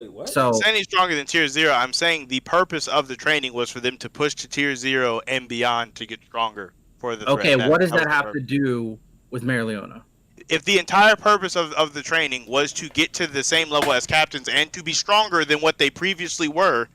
Wait, what? So saying he's stronger than tier 0. I'm saying the purpose of the training was for them to push to tier 0 and beyond to get stronger for the threat. okay, what does was that the have to purpose. do with Mereoleona? If the entire purpose of the training was to get to the same level as captains and to be stronger than what they previously were,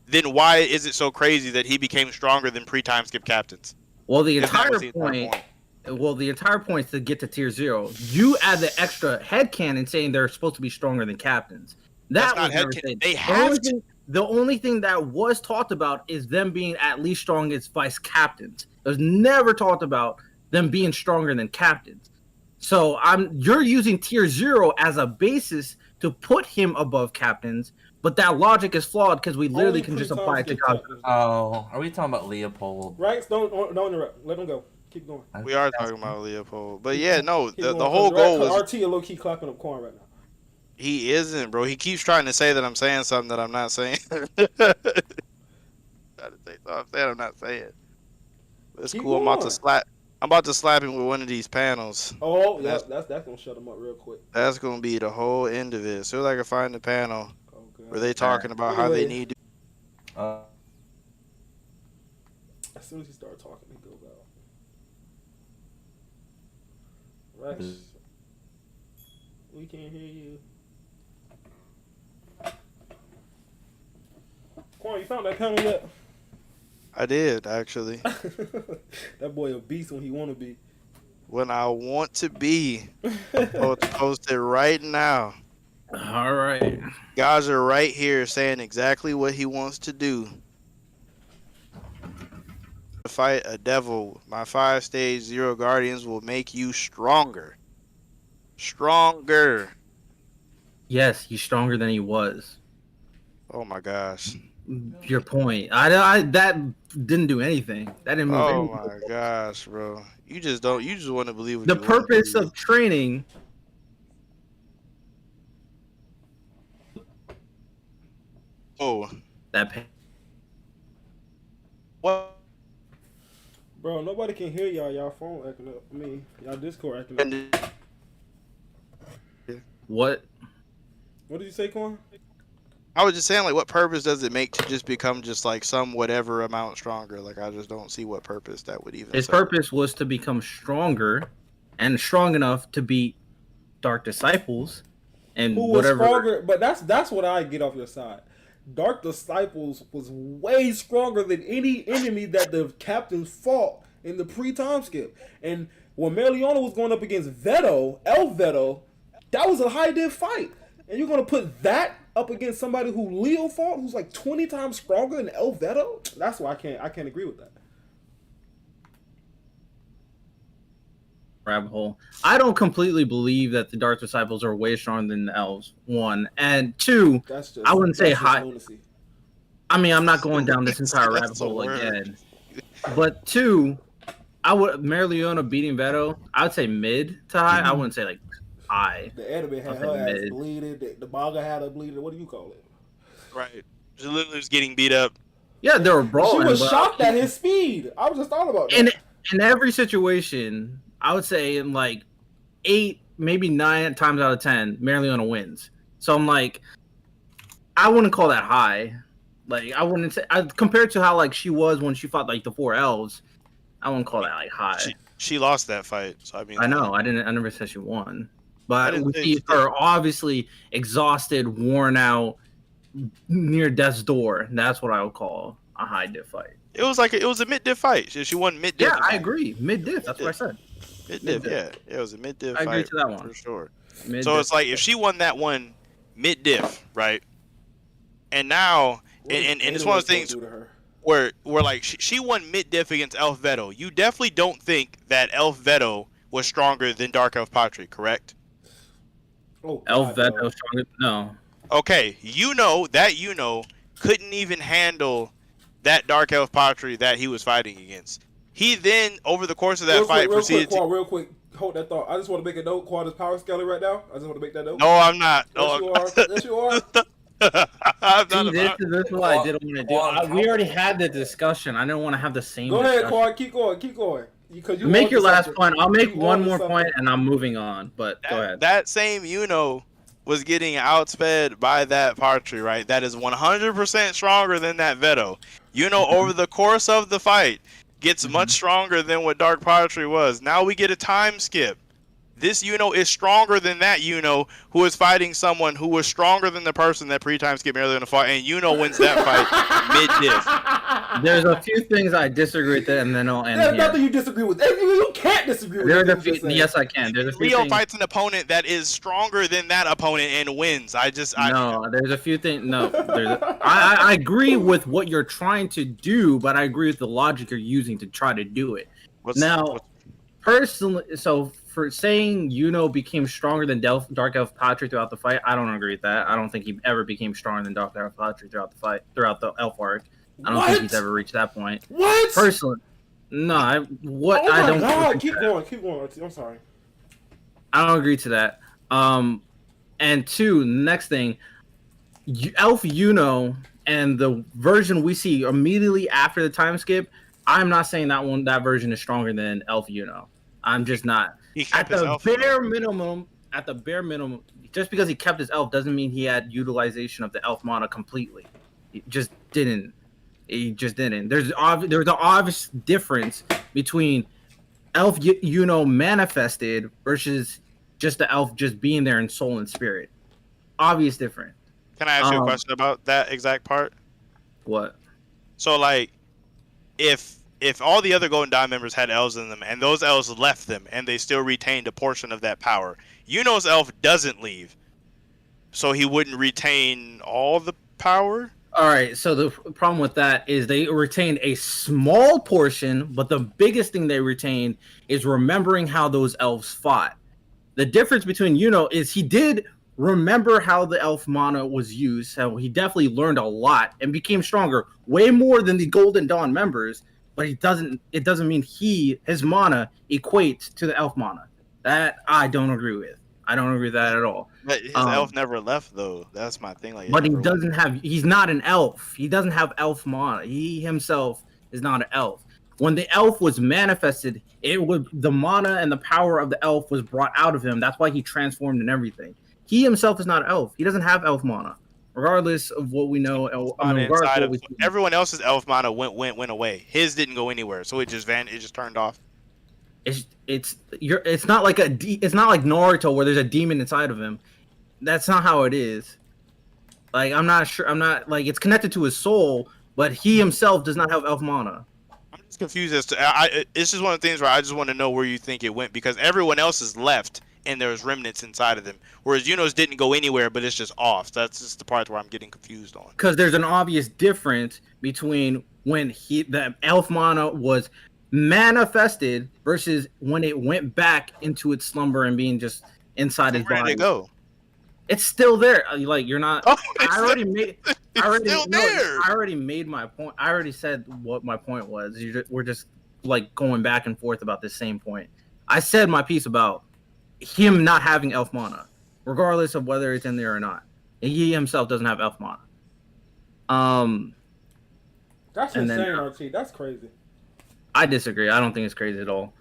then why is it so crazy that he became stronger than pre-time skip captains? Well, the If that entire was the entire point. Well, the entire point is to get to tier 0. You add the extra headcanon saying they're supposed to be stronger than captains. That That's not was never headcanon. said. They have to. The only thing that was talked about is them being at least strong as vice captains. It was never talked about them being stronger than captains. So you're using tier 0 as a basis to put him above captains, but that logic is flawed because we literally Only can just pre-time apply it to skip Cosmo. captains. Oh, are we talking about Leopold? Right? Don't interrupt. Let him go. Keep going. We are talking about Leopold. But yeah, no, Keep the going. whole goal was... RT a low-key clapping up corn right now. He isn't, bro. He keeps trying to say that I'm saying something that I'm not saying. Trying to say something I'm saying I'm not saying. It's Keep cool. I'm about to slap him with one of these panels. Oh, yeah, that's gonna shut him up real quick. That's gonna be the whole end of it. As soon as I can find the panel where they talking about how they need to... As soon as he started talking, he goes out. Rex, we can't hear you. Quan, you found that panel yet? I did, actually. That boy a beast when he want to be. When I want to be. I'll post it right now. All right. Guys are right here saying exactly what he wants to do. To fight a devil, my 5-stage 0 guardians will make you stronger. Stronger. Yes, he's stronger than he was. Oh my gosh. Your point. I that didn't do anything. That didn't move. Oh anything. my gosh, bro. You just want to believe what The you want to purpose believe. of training. Oh. That. What? Bro, nobody can hear y'all. Y'all phone acting up. I mean, y'all Discord acting up. What? What did you say, Quan? I was just saying, like, what purpose does it make to just become just like some whatever amount stronger? Like, I just don't see what purpose that would even. His serve. purpose was to become stronger and strong enough to beat Dark Disciples and Who was whatever. stronger? But that's what I get off your side. Dark Disciples was way stronger than any enemy that the captains fought in the pre-time skip. And when Mereoleona was going up against Veto, Elf Veto, that was a high div fight. And you're gonna put that up against somebody who Leo fought, who's like 20 times stronger than Elf Veto? That's why I can't agree with that. Rabbit hole. I don't completely believe that the Dark Disciples are way stronger than the Elves. 1 and 2. I wouldn't say high. Lunacy. I mean, I'm not going down this entire rabbit hole again. But 2, Mereoleona beating Veto. I would say mid to high. I wouldn't say like high. The anime had her ass bleeding. The manga had her bleeding. What do you call it? Right. She literally was getting beat up. Yeah, they were brawling. She was shocked at his speed. I was just thought about that. In every situation, I would say in like 8, maybe 9 times out of 10, Mereoleona wins. So I'm like, I wouldn't call that high. Like, I wouldn't say compared to how like she was when she fought like the 4 elves. I wouldn't call that like high. She lost that fight. So I mean, I know. I never said she won. But we see her obviously exhausted, worn out, near death's door. That's what I would call a high diff fight. It was a mid diff fight. She won mid diff. Yeah, I agree. Mid diff. That's what I said. Mid diff. Yeah, it was a mid diff fight. I agree to that one for sure. Mid-diff. So it's like if she won that one mid diff, right? And now, and it's one of those things where like she won mid diff against Elf Veto. You definitely don't think that Elf Veto was stronger than Dark Elf Patri, correct? Oh, Elf Veto stronger? No. Okay, couldn't even handle that Dark Elf Patri that he was fighting against. He then, over the course of that fight, proceeded to... Real quick, hold that thought. I just want to make a note. Quad is power scaling right now. I just want to make that note. No, I'm not. Yes, you are. This is what I didn't want to do. We already had the discussion. I didn't want to have the same Go ahead, discussion. Quad. Keep going. You make your last point. I'll make one more point, and I'm moving on. But go ahead. That same was getting outsped by that Partry, right? That is 100% stronger than that Veto. Over the course of the fight, gets much stronger than what Dark Partry was. Now we get a time skip. This is stronger than that who is fighting someone who was stronger than the person that pre-time skipped Mereoleona fought, and wins that fight mid-diff. There's a few things I disagree with, and then I'll end There's here. nothing you disagree with. You can't disagree with it. Yes, I can. There's a few Leo things. fights an opponent that is stronger than that opponent and wins. No, there's a few things. No, I agree with what you're trying to do, but I agree with the logic you're using to try to do it. Personally, so for saying became stronger than Dark Elf Patry throughout the fight, I don't agree with that. I don't think he ever became stronger than Dark Elf Patry throughout the Elf arc. I don't think he's ever reached that point. What? Personally, no. I don't. God, keep going. I'm sorry. I don't agree to that. And two, next thing, Elf and the version we see immediately after the time skip. I'm not saying that version is stronger than Elf I'm just not. At the bare minimum, just because he kept his elf doesn't mean he had utilization of the elf mana completely. He just didn't. There's an obvious difference between elf manifested versus just the elf just being there in soul and spirit. Obvious difference. Can I ask you a question about that exact part? What? So if all the other Golden Dawn members had elves in them and those elves left them and they still retained a portion of that power, elf doesn't leave, so he wouldn't retain all the power? All right, so the problem with that is they retained a small portion, but the biggest thing they retained is remembering how those elves fought. The difference between is he did remember how the elf mana was used, so he definitely learned a lot and became stronger, way more than the Golden Dawn members. But it doesn't mean his mana equates to the elf mana. That I don't agree with. I don't agree with that at all. But his elf never left though. That's my thing. But he's not an elf. He doesn't have elf mana. He himself is not an elf. When the elf was manifested, the mana and the power of the elf was brought out of him. That's why he transformed and everything. He himself is not an elf. He doesn't have elf mana. Regardless of what we know, everyone else's elf mana went away. His didn't go anywhere, so it just turned off. It's not like it's not like Naruto where there's a demon inside of him. That's not how it is. Like I'm not sure. I'm not like it's connected to his soul, but he himself does not have elf mana. I'm just confused as to. It's just one of the things where I just want to know where you think it went because everyone else is left. And there's remnants inside of them, whereas didn't go anywhere, but it's just off. That's just the part where I'm getting confused on. Because there's an obvious difference between when the elf mana was manifested versus when it went back into its slumber and being just inside his body. Where did it go? It's still there. Like you're not. Oh, I already made. there. I already made my point. I already said what my point was. We're just like going back and forth about this same point. I said my piece about him not having elf mana, regardless of whether it's in there or not. He himself doesn't have elf mana. That's insane, RT. That's crazy. I disagree. I don't think it's crazy at all.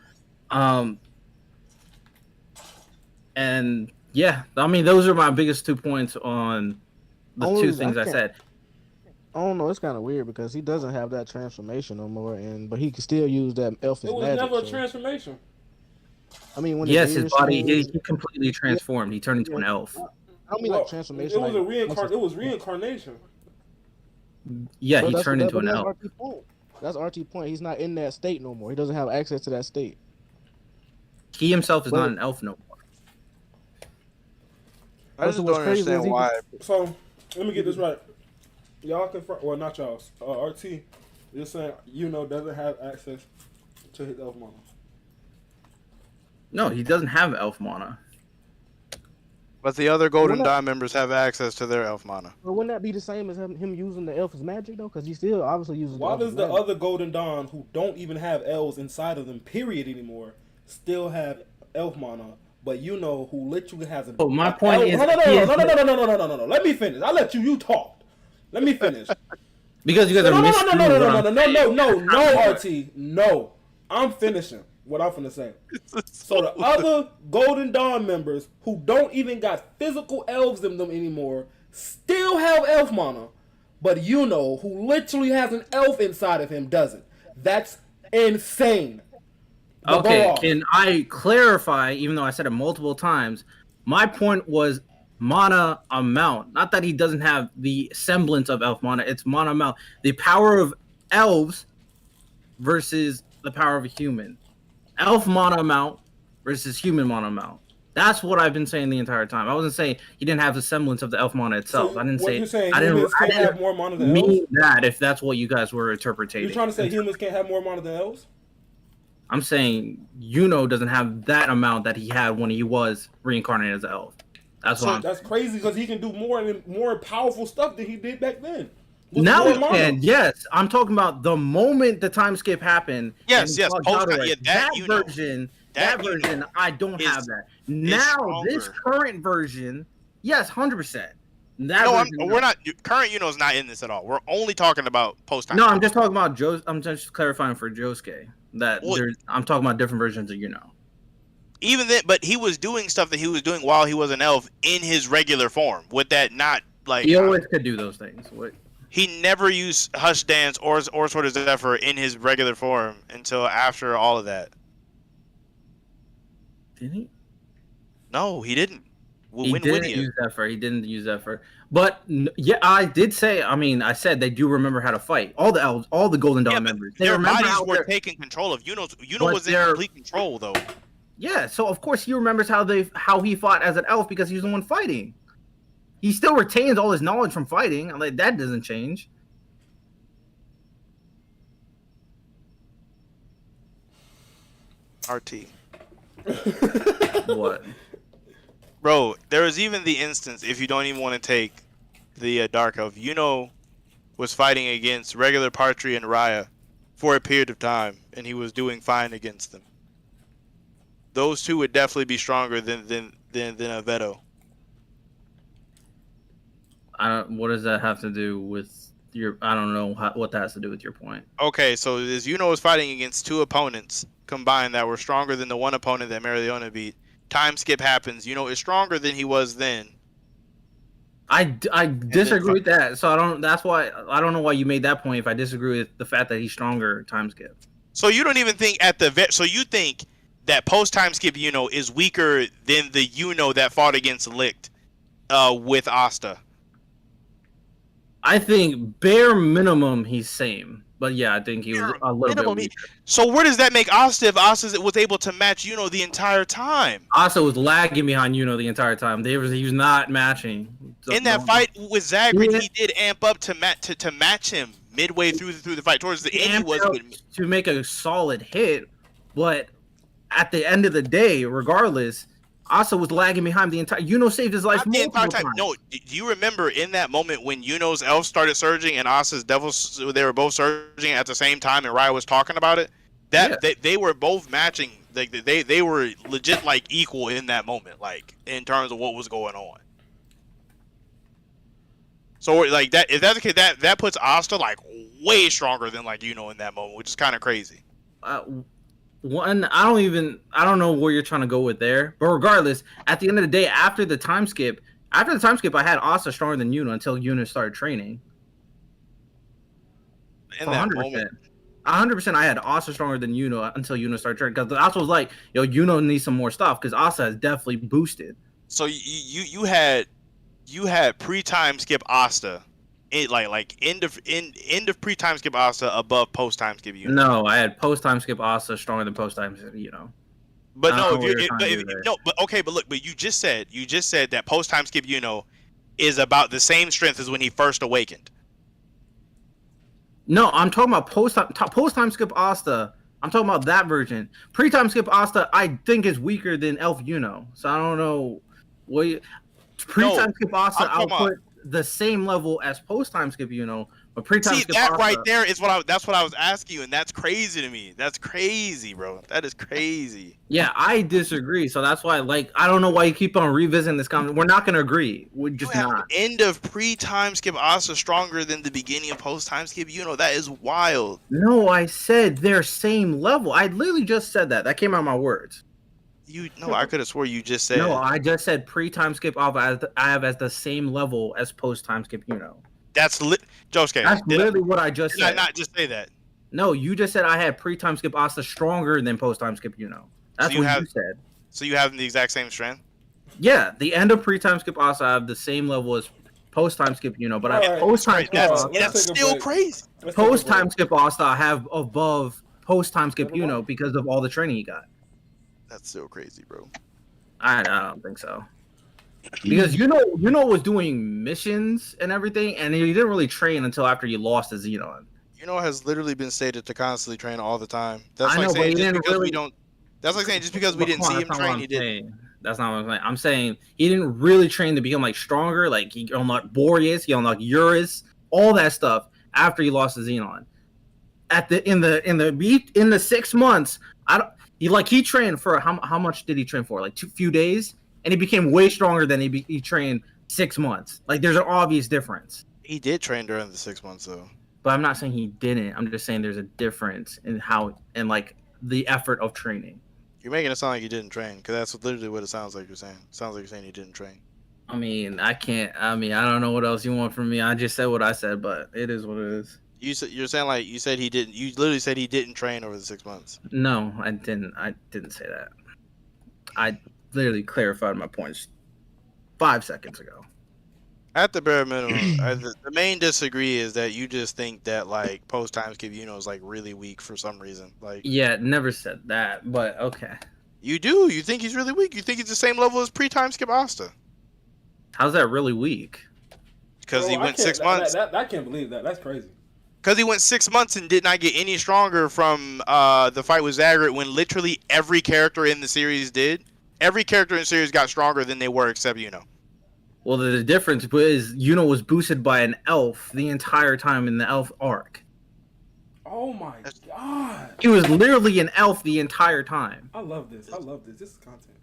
And yeah, I mean, those are my biggest 2 points on the two things I said. I don't know. It's kind of weird because he doesn't have that transformation no more, but he can still use that elf magic. It was never a transformation. I mean, when his body he completely transformed. He turned into an elf. I don't mean like transformation. It was reincarnation. Yeah, he turned into an elf. That's RT point. He's not in that state no more. He doesn't have access to that state. He himself is not an elf no more. I just don't understand why. So let me get this right. Y'all confirm? Well, not y'all. RT. You're saying doesn't have access to his elf mana. No, he doesn't have elf mana. But the other Golden Dawn members have access to their elf mana. But wouldn't that be the same as him using the elf's magic though? Because he still obviously uses. Why does the other Golden Dawn who don't even have elves inside of them, period, anymore, still have elf mana? But who literally has a. Oh, my point is. No. Let me finish. I'll let you talk. Let me finish. Because you guys are no, RT. No, I'm finishing. what I'm finna say. So the other Golden Dawn members who don't even got physical elves in them anymore still have elf mana. But Yuno, who literally has an elf inside of him, doesn't. That's insane. But okay, can I clarify, even though I said it multiple times, my point was mana amount. Not that he doesn't have the semblance of elf mana, it's mana amount. The power of elves versus the power of a human. Elf mana amount versus human mana amount. That's what I've been saying the entire time. I wasn't saying he didn't have the semblance of the elf mana itself. So I didn't say you're saying I didn't, humans I can't didn't have more mana than mean elves? that if that's what you guys were interpreting. You're trying to say humans can't have more mana than elves? I'm saying Yuno doesn't have that amount that he had when he was reincarnated as an elf. That's what That's crazy because he can do more powerful stuff than he did back then. Now he can, yes. I'm talking about the moment the time skip happened. Yes. That version, I don't have that. Now this current version, yes, 100%. We're not. Current Yuno's not in this at all. We're only talking about post time. No, I'm just talking about Joe. I'm just clarifying for Josuke that I'm talking about different versions of Yuno. Even then, but he was doing stuff that he was doing while he was an elf in his regular form. Would that not like? He always could do those things. What? He never used Hush Dance or Sword of Zephyr in his regular form until after all of that. Did he? No, he didn't. He didn't use Zephyr. He didn't use Zephyr. But yeah, I did say. I mean, I said they do remember how to fight. All the elves, all the Golden Dawn members. Their bodies were taking control of Yuno. Yuno was in complete control though. Yeah, so of course he remembers how he fought as an elf because he was the one fighting. He still retains all his knowledge from fighting. Like that doesn't change. RT. What? Bro, there was even the instance, if you don't even want to take the Dark Elf, Yuno was fighting against regular Partry and Raya for a period of time, and he was doing fine against them. Those two would definitely be stronger than a Veto. What does that have to do with your? I don't know what that has to do with your point. Okay, so as Yuno was fighting against two opponents combined that were stronger than the one opponent that Mereoleona beat. Time skip happens. Yuno is stronger than he was then. I disagree with that. So I don't. That's why I don't know why you made that point. If I disagree with the fact that he's stronger, time skip. So you don't even think so you think that post time skip Yuno is weaker than the Yuno that fought against Licht with Asta? I think bare minimum he's same. But yeah, I think he was a little bit weaker. So where does that make Asta if Asta was able to match Yuno the entire time? Asta was lagging behind Yuno the entire time. He was not matching. So in that fight with Zagreus, he did amp up to match him midway through the fight. Towards the end, he was to make a solid hit. But at the end of the day, regardless, Asta was lagging behind the entire. Yuno saved his life multiple times. No, do you remember in that moment when Yuno's elves started surging and Asta's devils? They were both surging at the same time, and Raya was talking about it. They were both matching. Like they were legit like equal in that moment, like in terms of what was going on. So like that, if that's the case, that puts Asta like way stronger than like Yuno in that moment, which is kind of crazy. One, I don't know where you're trying to go with there, but regardless, at the end of the day, after the time skip, I had Asta stronger than Yuno until Yuno started training. In that 100%. Moment. 100%, I had Asta stronger than Yuno until Yuno started training because Asta was like, yo, Yuno needs some more stuff because Asta has definitely boosted. So you had pre-time skip Asta. Like end of pre-time skip Asta above post-time skip Yuno. No, I had post-time skip Asta stronger than post-time skip Yuno. But no, but you just said that post-time skip Yuno is about the same strength as when he first awakened. No, I'm talking about post-time skip Asta. I'm talking about that version. Pre-time skip Asta, I think is weaker than Elf Yuno. So I don't know what pre-time skip Asta. the same level as post time skip, but pre-time See, skip that Asa, right there is that's what I was asking you, and that's crazy to me. That's crazy, bro. That is crazy. Yeah, I disagree. So that's why, I don't know why you keep on revisiting this comment. We're not gonna agree. We're just You have not. end of pre-time skip Asa stronger than the beginning of post-time skip. That is wild. No, I said they're same level. I literally just said that. That came out of my words. I could have swore you just said. No, I just said pre-time skip I have as the same level as post-time skip. That's Josuke. That's literally what I just Did I said. not just say that? No, you just said I had pre-time skip Asa stronger than post-time skip. That's what you said. So you have the exact same strength. Yeah, the end of pre-time skip Asa I have the same level as post-time skip. But I post-time skip Asa. That's still crazy. Post-time skip Asa I have above post-time skip because of all the training he got. That's still crazy, bro. I don't think so. Because was doing missions and everything, and he didn't really train until after you lost to Xenon. Has literally been stated to constantly train all the time. That's I like know, saying but just because we don't. That's like saying just because we didn't see him train, he didn't. That's not what I'm saying. I'm saying he didn't really train to become stronger. Like he unlocked Boreas, he unlocked Eurus, all that stuff after he lost to Xenon. In the 6 months, he trained for how much did he train for? Like few days, and he became way stronger than he trained 6 months. Like there's an obvious difference. He did train during the 6 months though. But I'm not saying he didn't. I'm just saying there's a difference in how and the effort of training. You're making it sound like you didn't train, because that's literally what it sounds like you're saying. It sounds like you're saying you didn't train. I don't know what else you want from me. I just said what I said, but it is what it is. You're saying you said he didn't. You literally said he didn't train over the 6 months. No, I didn't. I didn't say that. I literally clarified my points 5 seconds ago. At the bare minimum, the main disagree is that you just think that post time skip is really weak for some reason. Yeah, never said that, but okay. You do. You think he's really weak. You think he's the same level as pre-time skip Asta. How's that really weak? Because he went 6 months. I can't believe that. That's crazy. Because he went 6 months and did not get any stronger from the fight with Zagreus, when literally every character in the series did. Every character in the series got stronger than they were except Well, the difference is was boosted by an elf the entire time in the elf arc. Oh my god! He was literally an elf the entire time. I love this. This is content.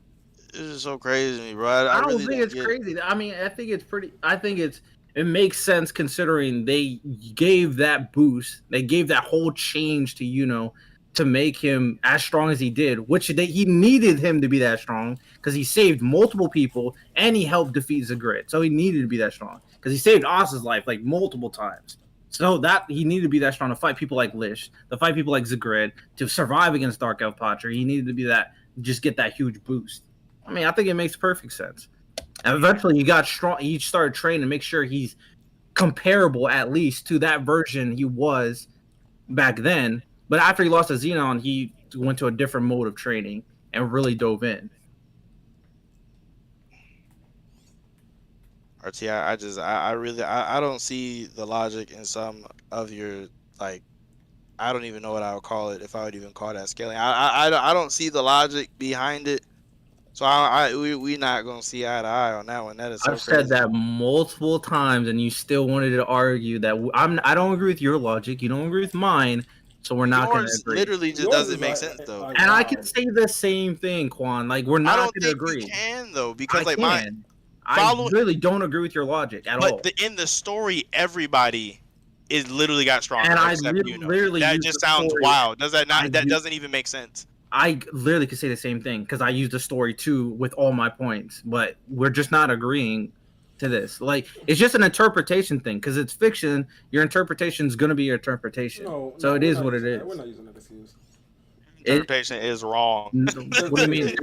This is so crazy to me, bro. I don't think it's crazy. I mean, I think it's pretty. I think it makes sense considering they gave that boost. They gave that whole change to to make him as strong as he did, which he needed him to be that strong because he saved multiple people and he helped defeat Zagreus. So he needed to be that strong because he saved Asa's life multiple times. So that he needed to be that strong to fight people like Lish, to fight people like Zagreus, to survive against Dark Elf Patri. He needed to be just get that huge boost. I mean, I think it makes perfect sense. And eventually he got strong. He started training to make sure he's comparable at least to that version he was back then. But after he lost to Xenon, he went to a different mode of training and really dove in. RT, I don't see the logic in some of your I don't even know what I would call it, if I would even call that scaling. I don't see the logic behind it. So we not gonna see eye to eye on that one. That is so I've crazy. said that multiple times, and you still wanted to argue that I don't agree with your logic. You don't agree with mine. So we're not going to agree. Literally just doesn't make sense though. And I can say the same thing, Quan. We're not going to agree. You can though, because I really don't agree with your logic at all. But in the story, everybody is literally got stronger. And I literally that just sounds wild. Does that not? That doesn't even make sense. I literally could say the same thing because I used the story too with all my points, but we're just not agreeing to this. It's just an interpretation thing because it's fiction. Your interpretation is going to be your interpretation. So it is what it is. We're not using that excuse. Interpretation is wrong. What do you mean?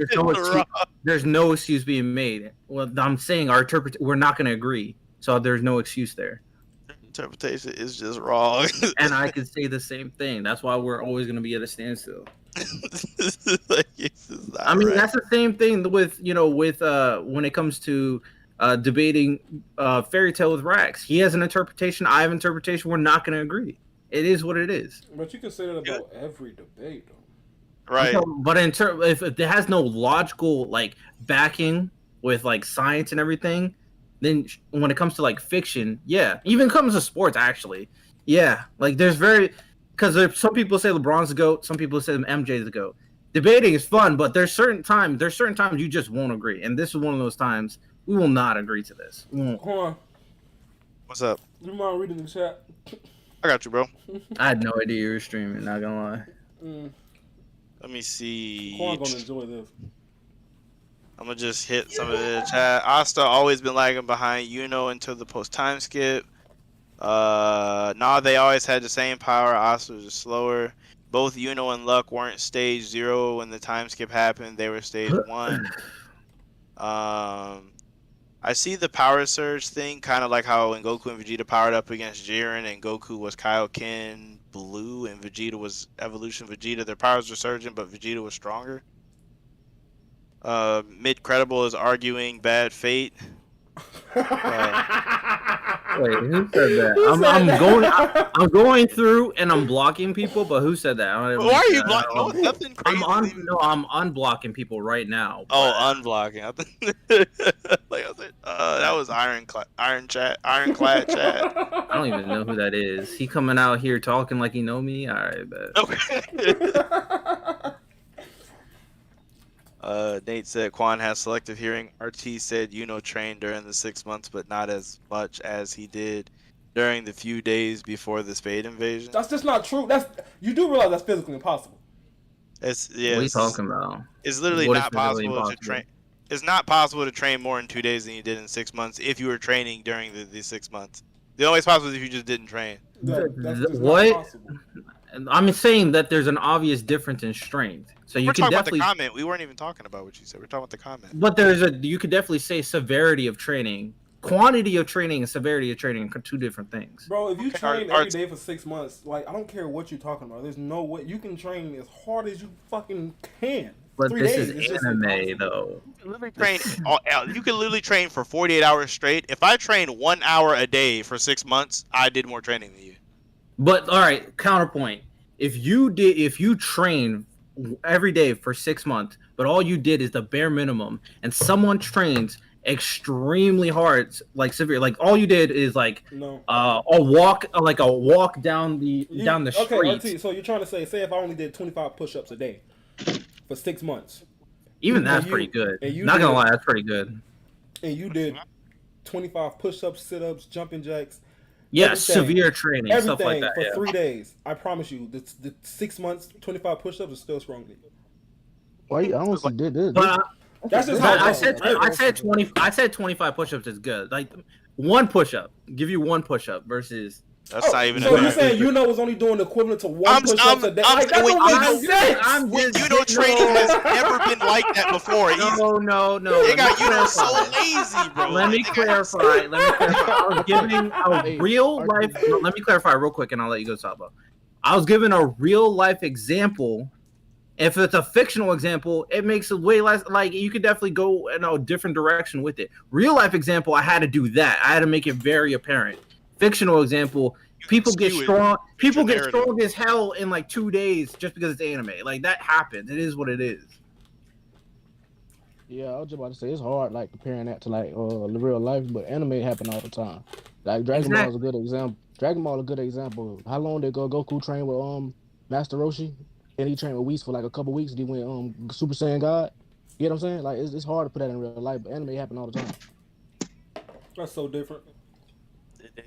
There's no excuse being made. Well, I'm saying we're not going to agree. So there's no excuse there. Interpretation is just wrong. And I could say the same thing. That's why we're always going to be at a standstill. I mean, that's the same thing with when it comes to debating Fairy Tale with Rax. He has an interpretation. I have an interpretation. We're not going to agree. It is what it is. But you can say that about every debate, though. Right. But if it has no logical backing with science and everything, then when it comes to like fiction, yeah, even comes to sports actually, yeah, like there's because some people say LeBron's the GOAT, some people say MJ's the GOAT. Debating is fun, but there's certain times you just won't agree, and this is one of those times we will not agree to this. Hold on. What's up? You mind reading the chat? I got you, bro. I had no idea you were streaming. Not gonna lie. Let me see. Quan gonna enjoy this. I'm gonna just hit some of the chat. Asta always been lagging behind Yuno until the post time skip. Nah, they always had the same power. Asta was just slower. Both Yuno and Luck weren't stage 0 when the time skip happened. They were stage 1. I see the power surge thing, kind of like how when Goku and Vegeta powered up against Jiren, and Goku was Kaioken Blue, and Vegeta was Evolution Vegeta. Their powers were surging, but Vegeta was stronger. Mid Credible is arguing bad fate. Wait, who said that? I'm going through and I'm blocking people, but who said that? Why are you blocking? No, nothing crazy. I'm unblocking people right now. Oh, unblocking. Like I said, that was Ironclad chat. I don't even know who that is. He coming out here talking like he know me. All right, bet. Okay. Nate said Quan has selective hearing. RT said trained during the 6 months, but not as much as he did during the few days before the Spade invasion. That's just not true. You do realize that's physically impossible. What are you talking about? It's literally not possible to train. It's not possible to train more in 2 days than you did in 6 months if you were training during the 6 months. The only way it's possible is if you just didn't train. That's just what? Not possible. I'm saying that there's an obvious difference in strength. So you can definitely about the comment. We weren't even talking about what you said. We're talking about the comment. But you could definitely say severity of training, quantity of training, and severity of training are 2 different things. Bro, if you train every day for 6 months, like I don't care what you're talking about. There's no way you can train as hard as you fucking can. But 3 this days, is anime, though. You can literally train for 48 hours straight. If I train 1 hour a day for 6 months, I did more training than you. But all right, counterpoint. If you train every day for 6 months, but all you did is the bare minimum, and someone trains extremely hard, like severe, like all you did is like a walk down the street. Okay, so you're trying to say if I only did 25 push-ups a day for 6 months, even that's pretty good. Not gonna lie, that's pretty good. And you did 25 push-ups, sit-ups, jumping jacks. Yeah, severe training, stuff like that. For 3 days. I promise you, the 6 months, 25 push-ups is still strong. Why you honestly did this? That's just I said 25 push-ups is good. Like one push-up, give you one push-up versus. That's not even. So you're saying was only doing the equivalent to one push-up a day? Training has never been like that before. No. They got so lazy, bro. Let me clarify. I was giving a real life. Let me clarify real quick, and I'll let you go, Sabo. I was giving a real life example. If it's a fictional example, it makes it way less. Like you could definitely go in a different direction with it. Real life example, I had to do that. I had to make it very apparent. Fictional example, people get strong. People get strong as hell in like 2 days just because it's anime. Like that happens. It is what it is. Yeah, I was just about to say it's hard, like comparing that to like real life, but anime happen all the time. Like Dragon Ball is a good example. Dragon Ball is a good example. How long did Goku train with Master Roshi? And he trained with Whis for like a couple weeks. He went Super Saiyan God. You know what I'm saying? Like it's hard to put that in real life, but anime happen all the time. That's so different.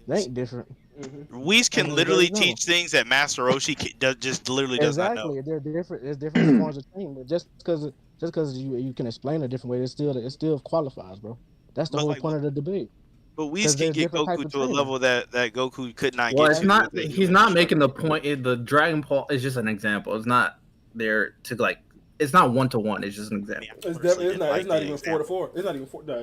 They ain't different. Mm-hmm. Whis can literally teach things that Master Roshi just literally does not know. Exactly, they're different. It's different forms of training, but just because you can explain a different way, it still qualifies, bro. That's the whole point of the debate. But Whis can get Goku to a level that Goku could not get. Well, it's not. He's not making the point. The Dragon Ball is just an example. It's not there to like. It's not 1-to-1. It's just an example. It's not even 4-to-4. It's not even 4. No,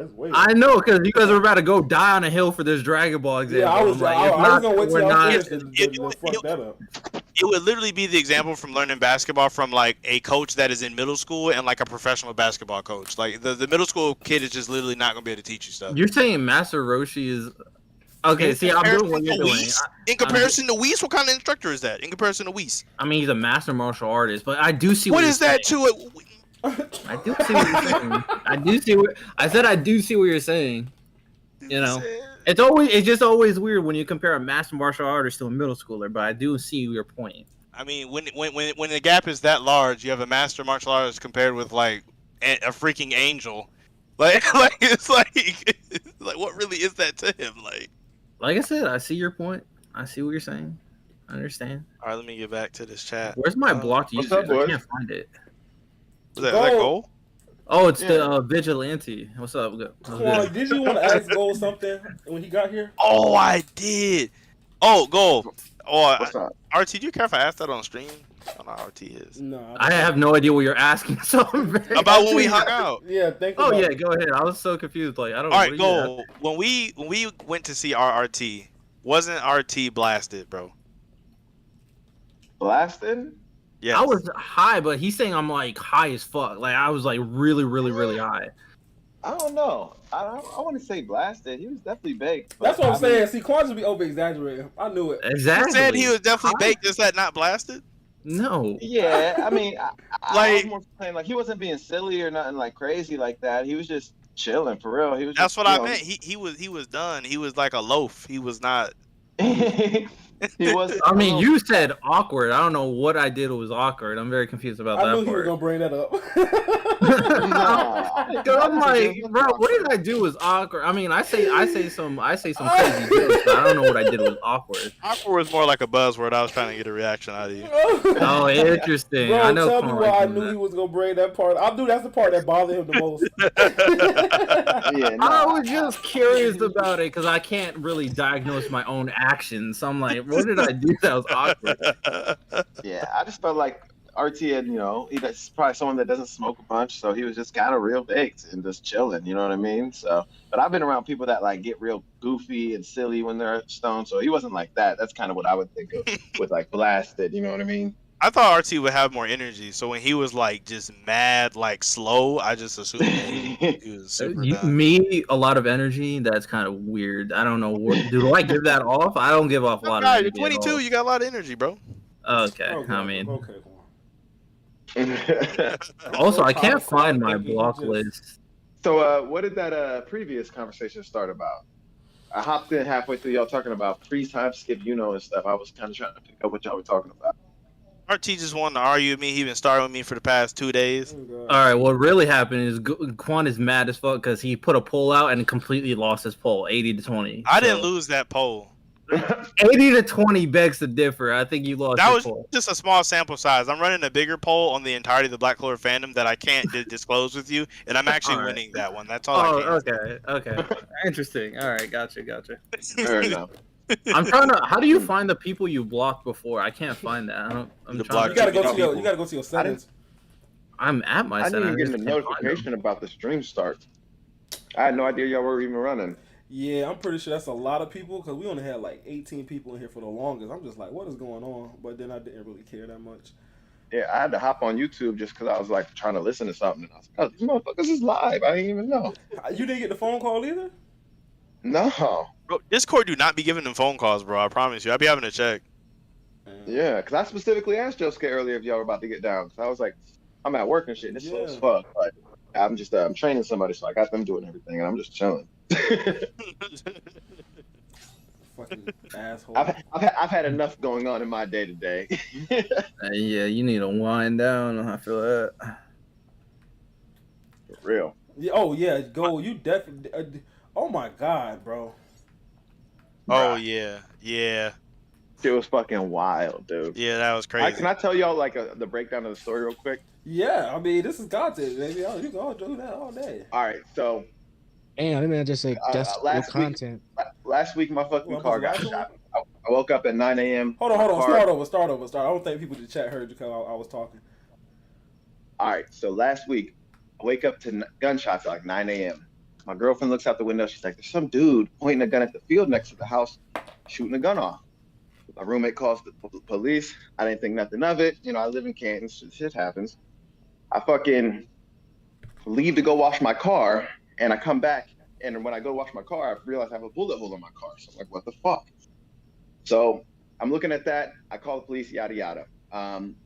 it's way. I know because you guys are about to go die on a hill for this Dragon Ball example. Yeah, I was gonna wait till I finished to fuck that up. It would literally be the example from learning basketball from like a coach that is in middle school and like a professional basketball coach. Like the middle school kid is just literally not gonna be able to teach you stuff. You're saying Master Roshi is okay? See, I'm doing what you're doing. In comparison to Whis, what kind of instructor is that? In comparison to Whis, I mean, he's a master martial artist, but I do see what is that to it. I do see what you're saying. I do see what you're saying. You know, it's just always weird when you compare a master martial artist to a middle schooler. But I do see your point. I mean, when the gap is that large, you have a master martial artist compared with like a freaking angel. Like it's like what really is that to him? Like I said, I see your point. I see what you're saying. I understand. All right, let me get back to this chat. Where's my blocked what's user? up, boys? I can't find it. Was that goal? Oh, it's the vigilante. What's up? Come on, did you want to ask Gold something when he got here? Oh, I did. Oh, goal. Oh, What's up? RT, do you care if I ask that on stream? I don't know how RT is. No, I have no idea what you're asking. So I'm very About when we hung out. Yeah, thank you. Oh yeah, go ahead. I was so confused. Like I don't. All right, what are you goal. When we went to see RRT, wasn't RT blasted, bro? Blasted? Yeah. I was high, but he's saying I'm like high as fuck. Like I was like really, really, really high. I don't know. I want to say blasted. He was definitely baked. That's what I'm saying. See, Quan just be over exaggerating. I knew it. Exactly. You said he was definitely baked. Is that not blasted? No. Yeah, I mean, I Like- was more saying like he wasn't being silly or nothing like crazy like that. He was just chilling for real. He was. That's just, what I meant. He was done. He was like a loaf. He was not. He was. I mean, you said awkward. I don't know what I did was awkward. I'm very confused about I that knew he was part. gonna bring that up. Nah. Cause I'm like, bro, what did I do was awkward? I mean, I say some crazy jokes, but I don't know what I did was awkward. Awkward was more like a buzzword. I was trying to get a reaction out of you. Oh, interesting. Bro, I know. tell me Quan why I likes knew that. he was gonna bring that part. I knew that's the part that bothered him the most. Yeah, I nah. was just curious about it because I can't really diagnose my own actions. So I'm like, what did I do that was awkward? Yeah, I just felt like RT had, he's probably someone that doesn't smoke a bunch, so he was just kind of real baked and just chilling, you know what I mean? So, but I've been around people that like get real goofy and silly when they're stoned, so he wasn't like that. That's kind of what I would think of with like blasted, you know what I mean? I thought RT would have more energy, so when he was like just mad, like slow, I just assumed that he was super done. Me, a lot of energy. That's kind of weird. I don't know. Do I give that off? I don't give off a lot of Guy, energy. you're at 22. all. You got a lot of energy, bro. Okay. Okay, I mean, okay, Quan. also, I can't Powerful. find my Thank you, block just- list. So, what did that previous conversation start about? I hopped in halfway through y'all talking about free time skip, and stuff. I was kind of trying to pick up what y'all were talking about. RT just wanted to argue with me. He been starting with me for the past 2 days. Oh, God. All right, what really happened is Quan is mad as fuck because he put a poll out and completely lost his poll, 80-20. I didn't lose that poll. 80-20 begs to differ. I think you lost That your was poll. just a small sample size. I'm running a bigger poll on the entirety of the Black Clover fandom that I can't disclose with you, and I'm actually All right. winning that one. That's all I Oh, can. okay. Interesting. All right, gotcha. Fair enough. I'm trying to. How do you find the people you blocked before? I can't find that. I'm The trying block You gotta go to people. your. You gotta go to your settings. I'm at my I didn't settings. even get I the just can't find them. notification about the stream start. I had no idea y'all were even running. Yeah, I'm pretty sure that's a lot of people because we only had like 18 people in here for the longest. I'm just like, what is going on? But then I didn't really care that much. Yeah, I had to hop on YouTube just because I was like trying to listen to something. And I was like, oh, these motherfuckers is live. I didn't even know. You didn't get the phone call either? No. Bro, Discord do not be giving them phone calls, bro. I promise you. I be having to check. Yeah, because I specifically asked Josuke earlier if y'all were about to get down. Because I was like, I'm at work and shit. And it's slow as Yeah. fuck. But I'm just I'm training somebody, so I got them doing everything, and I'm just chilling. Fucking asshole. I've had enough going on in my day to day. Yeah, you need to wind down. I feel that. For real. Yeah, oh yeah, go. You definitely. Oh my god, bro. Oh yeah, yeah, It was fucking wild, dude. yeah. That was crazy. Can I tell y'all like the breakdown of the story real quick? Yeah, I mean this is content, baby. Oh, you can all do that all day. All right, so Damn, I mean, just say that's last real week- content. last week my fucking What, car was got the last shot. I woke up at 9 a.m. Hold on. My car- Start over. I don't think people in the chat heard you because I was talking. All right, so last week I wake up to gunshots at like 9 a.m. My girlfriend looks out the window. She's like, "There's some dude pointing a gun at the field next to the house, shooting a gun off." My roommate calls the police. I didn't think nothing of it. I live in Canton. Shit happens. I fucking leave to go wash my car, and I come back, and when I go wash my car, I realize I have a bullet hole in my car. So I'm like, what the fuck? So I'm looking at that. I call the police, yada, yada.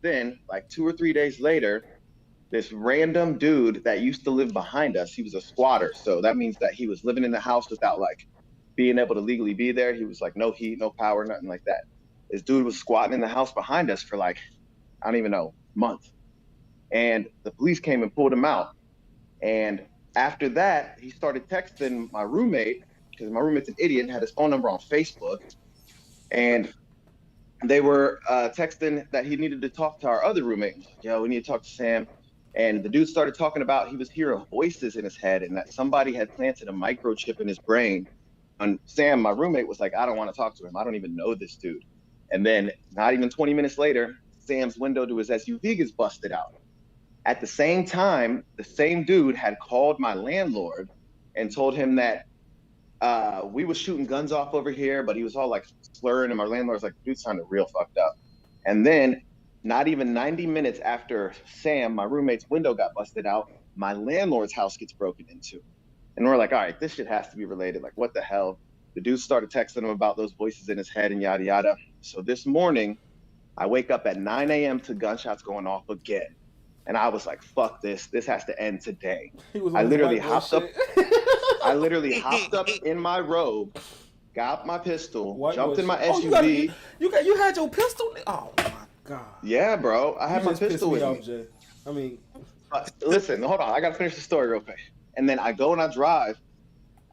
Then, like 2 or 3 days later, this random dude that used to live behind us. He was a squatter, so that means that he was living in the house without like being able to legally be there. He was like no heat, no power, nothing like that. This dude was squatting in the house behind us for like, I don't even know, months. And the police came and pulled him out. And after that, he started texting my roommate, because my roommate's an idiot and had his phone number on Facebook. And they were texting that he needed to talk to our other roommate. Yo, we need to talk to Sam. And the dude started talking about he was hearing voices in his head and that somebody had planted a microchip in his brain. And Sam, my roommate, was like, I don't want to talk to him. I don't even know this dude. And then not even 20 minutes later, Sam's window to his SUV gets busted out. At the same time, the same dude had called my landlord and told him that we was shooting guns off over here, but he was all like slurring, and my landlord's like, dude sounded real fucked up. And then not even 90 minutes after Sam, my roommate's window got busted out, my landlord's house gets broken into. And we're like, all right, this shit has to be related. Like, what the hell? The dude started texting him about those voices in his head and yada, yada. So this morning, I wake up at 9 a.m. to gunshots going off again. And I was like, fuck this. This has to end today. I literally hopped up. I literally hopped up in my robe, got my pistol, jumped in my SUV. You had your pistol? Oh my God. Yeah, bro. I had my pistol with me. Jay. I mean, listen, hold on. I got to finish the story real quick. And then I go and I drive,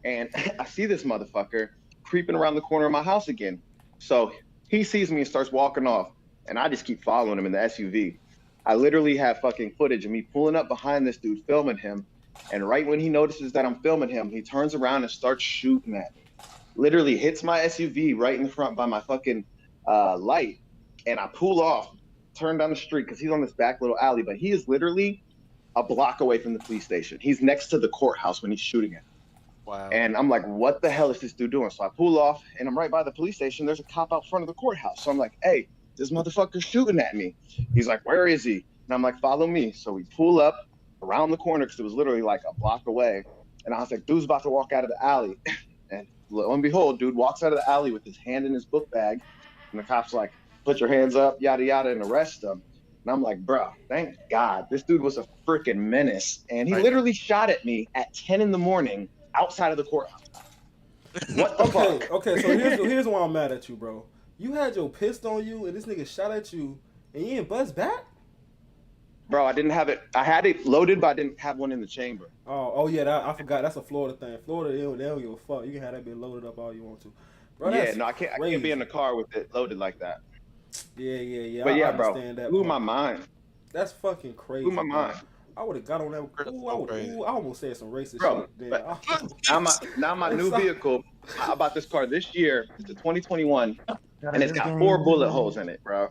and I see this motherfucker creeping around the corner of my house again. So he sees me and starts walking off, and I just keep following him in the SUV. I literally have fucking footage of me pulling up behind this dude, filming him. And right when he notices that I'm filming him, he turns around and starts shooting at me. Literally hits my SUV right in the front by my fucking light. And I pull off, turn down the street, because he's on this back little alley. But he is literally a block away from the police station. He's next to the courthouse when he's shooting at me. Wow. And I'm like, what the hell is this dude doing? So I pull off, and I'm right by the police station. There's a cop out front of the courthouse. So I'm like, hey, this motherfucker's shooting at me. He's like, where is he? And I'm like, follow me. So we pull up around the corner, because it was literally like a block away. And I was like, dude's about to walk out of the alley. And lo and behold, dude walks out of the alley with his hand in his book bag. And the cop's like, put your hands up, yada, yada, and arrest him. And I'm like, bro, thank God. This dude was a freaking menace. And he literally shot at me at 10 in the morning outside of the courthouse. What the fuck? Okay, so here's why I'm mad at you, bro. You had your pistol on you, and this nigga shot at you, and you didn't buzz back? Bro, I didn't have it. I had it loaded, but I didn't have one in the chamber. Oh yeah, I forgot. That's a Florida thing. Florida, they don't give a fuck. You can have that bitch loaded up all you want to. Bro, yeah, no, I can't be in the car with it loaded like that. Yeah. But yeah, bro, that blew my mind. That's fucking crazy. Blew my mind. I would have got on that. I almost said some racist bro, shit. Now my new vehicle. I bought this car this year. It's a 2021, and it's got 4 bullet holes in it, bro.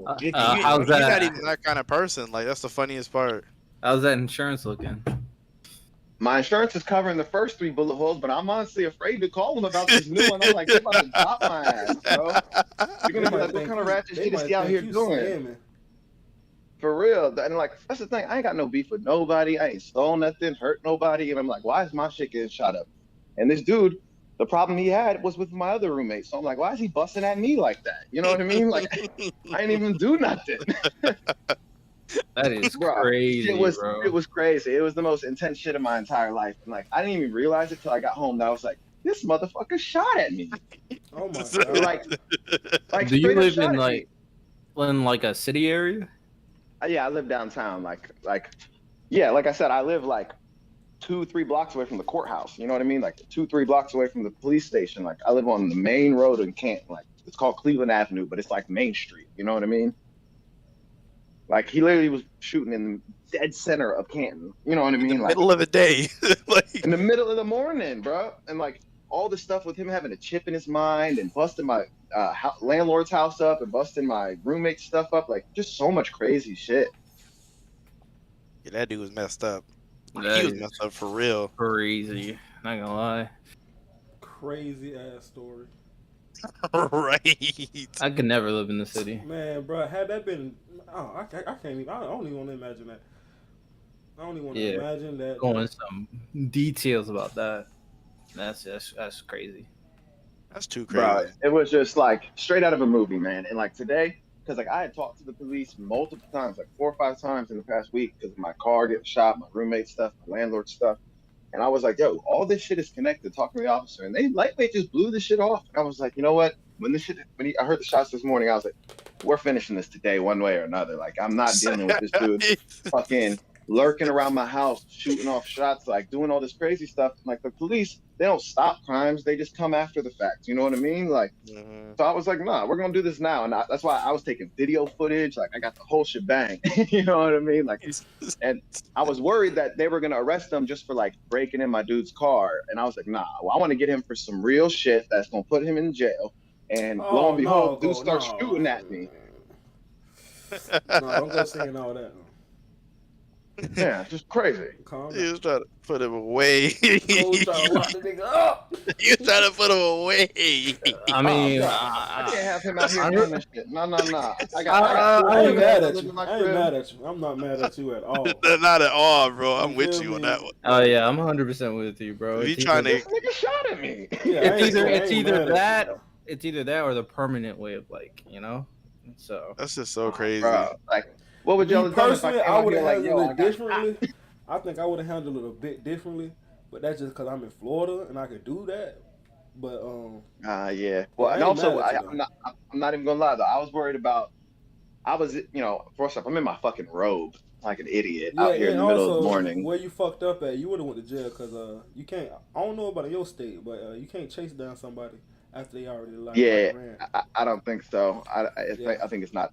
How's You're that? not even that kind of person. Like, that's the funniest part. How's that insurance looking? My insurance is covering the first 3 bullet holes, but I'm honestly afraid to call them about this new one. I'm like, they're about to drop my ass, bro. You're gonna be like, what kind of ratchet shit is he out here doing? Scamming. For real. And like, that's the thing. I ain't got no beef with nobody. I ain't stole nothing, hurt nobody. And I'm like, why is my shit getting shot up? And this dude, the problem he had was with my other roommate. So I'm like, why is he busting at me like that? You know what I mean? Like, I ain't even do nothing. That is crazy, It was crazy. It was the most intense shit of my entire life. And like, I didn't even realize it till I got home. That I was like, this motherfucker shot at me. Oh my God. Like do you live in like a city area? Yeah, I live downtown. Like I said, I live like 2-3 blocks away from the courthouse. You know what I mean? Like 2-3 blocks away from the police station. Like I live on the main road in Canton. Like it's called Cleveland Avenue, but it's like Main Street. You know what I mean? Like he literally was shooting in the dead center of Canton. You know what I mean? In the middle of the day. In the middle of the morning, bro. And like all the stuff with him having a chip in his mind and busting my landlord's house up and busting my roommate's stuff up. Like just so much crazy shit. Yeah, that dude was messed up. That He was messed up for real. Crazy. Not gonna lie. Crazy ass story. Right. I could never live in the city. Man, bro, had that been, I can't even. I don't even want to imagine that. I don't even want to imagine that. Going some details about that. That's crazy. That's too crazy. Bro, it was just like straight out of a movie, man. And like today, because like I had talked to the police multiple times, like 4 or 5 times in the past week, because of my car getting shot, my roommate stuff, my landlord stuff. And I was like, yo, all this shit is connected. Talk to the officer. And they lightweight just blew this shit off. And I was like, you know what? I heard the shots this morning, I was like, we're finishing this today one way or another. Like, I'm not dealing with this dude fucking lurking around my house, shooting off shots, like doing all this crazy stuff. Like the police, they don't stop crimes. They just come after the fact. You know what I mean? Like, so I was like, nah, we're going to do this now. And that's why I was taking video footage. Like I got the whole shebang. You know what I mean? Like, and I was worried that they were going to arrest him just for like breaking in my dude's car. And I was like, nah, well, I want to get him for some real shit that's going to put him in jail. And lo and behold, dude starts shooting at me. No, don't go saying all that. Yeah, just crazy. He was trying to put him away. Go try to lock the nigga up. You trying to put him away. I mean, I can't have him out here doing this shit. No. I ain't mad at you. I ain't mad at you. I'm not mad at you at all. Not at all, bro. I'm with you on that one. Oh yeah, I'm 100% with you, bro. If you trying to, This nigga shot at me. Yeah, it's either that or the permanent way of like, you know. So that's just so crazy. Bro, like, what would y'all Me personally, I would have handled yo, it differently. I think I would have handled it a bit differently, but that's just because I'm in Florida and I could do that. But yeah. Well, and also, I'm not even gonna lie though. I was worried about. First off, I'm in my fucking robe like an idiot out here in the middle of the morning. Where you fucked up at, you would have went to jail because you can't. I don't know about in your state, but you can't chase down somebody after they already ran. I don't think so. I think it's not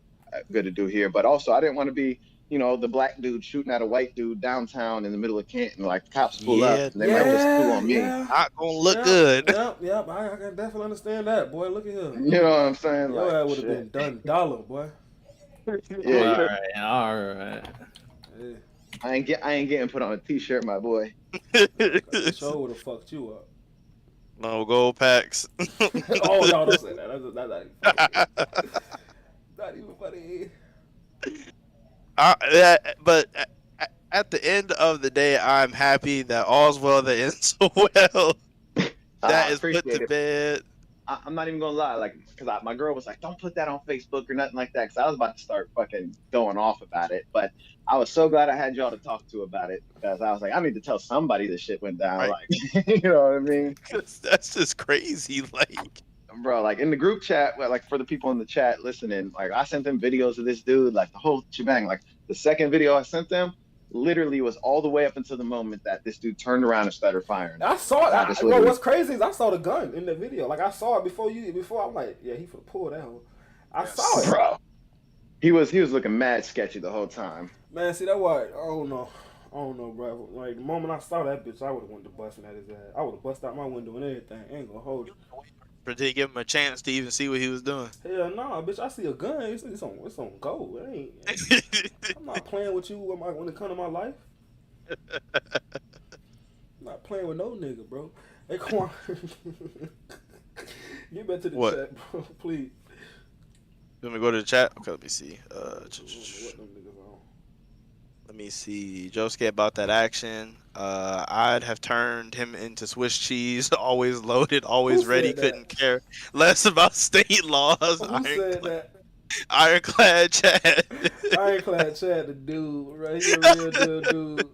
good to do here. But also, I didn't want to be, the black dude shooting at a white dude downtown in the middle of Canton. Like the cops pull up, and they might just pull on me. Not gonna look good. Yep. I can definitely understand that, boy. Look at him. You know what I'm saying? Your ass would have been done dollar, boy. Yeah. All right. Yeah. I ain't getting put on a t-shirt, my boy. Sure would have fucked you up. No gold packs. Oh no, don't say that. That's not even funny. But at the end of the day, I'm happy that all's well that ends well. That is put to bed. I'm not even gonna lie, like, because my girl was like, "Don't put that on Facebook or nothing like that," because I was about to start fucking going off about it. But I was so glad I had y'all to talk to about it, because I was like, I need to tell somebody this shit went down. Right. Like, you know what I mean? That's just crazy. Like, bro, like in the group chat, like for the people in the chat listening, like I sent them videos of this dude, like the whole shebang. Like the second video I sent them literally was all the way up until the moment that this dude turned around and started firing. I saw it. Bro, what's crazy is I saw the gun in the video. Like I saw it before I'm like, yeah, he finna pull that one. I saw it, bro. He was looking mad sketchy the whole time. Man, see that why I don't know, bro. Like the moment I saw that bitch, I would have went to busting at his ass. I would have busted out my window and everything. Ain't gonna hold you. But did give him a chance to even see what he was doing? Hell no, bitch! I see a gun. It's on go. I'm not playing with you when it comes to my life. I'm not playing with no nigga, bro. Hey, come on. Get back to the chat, bro, please. You want me to go to the chat? Okay, let me see. What them niggas on? Let me see. Josuke about that action. I'd have turned him into Swiss cheese, always loaded, always ready, couldn't care less about state laws. Who said that? Ironclad Chad. Ironclad Chad, the dude, right? He a real dude.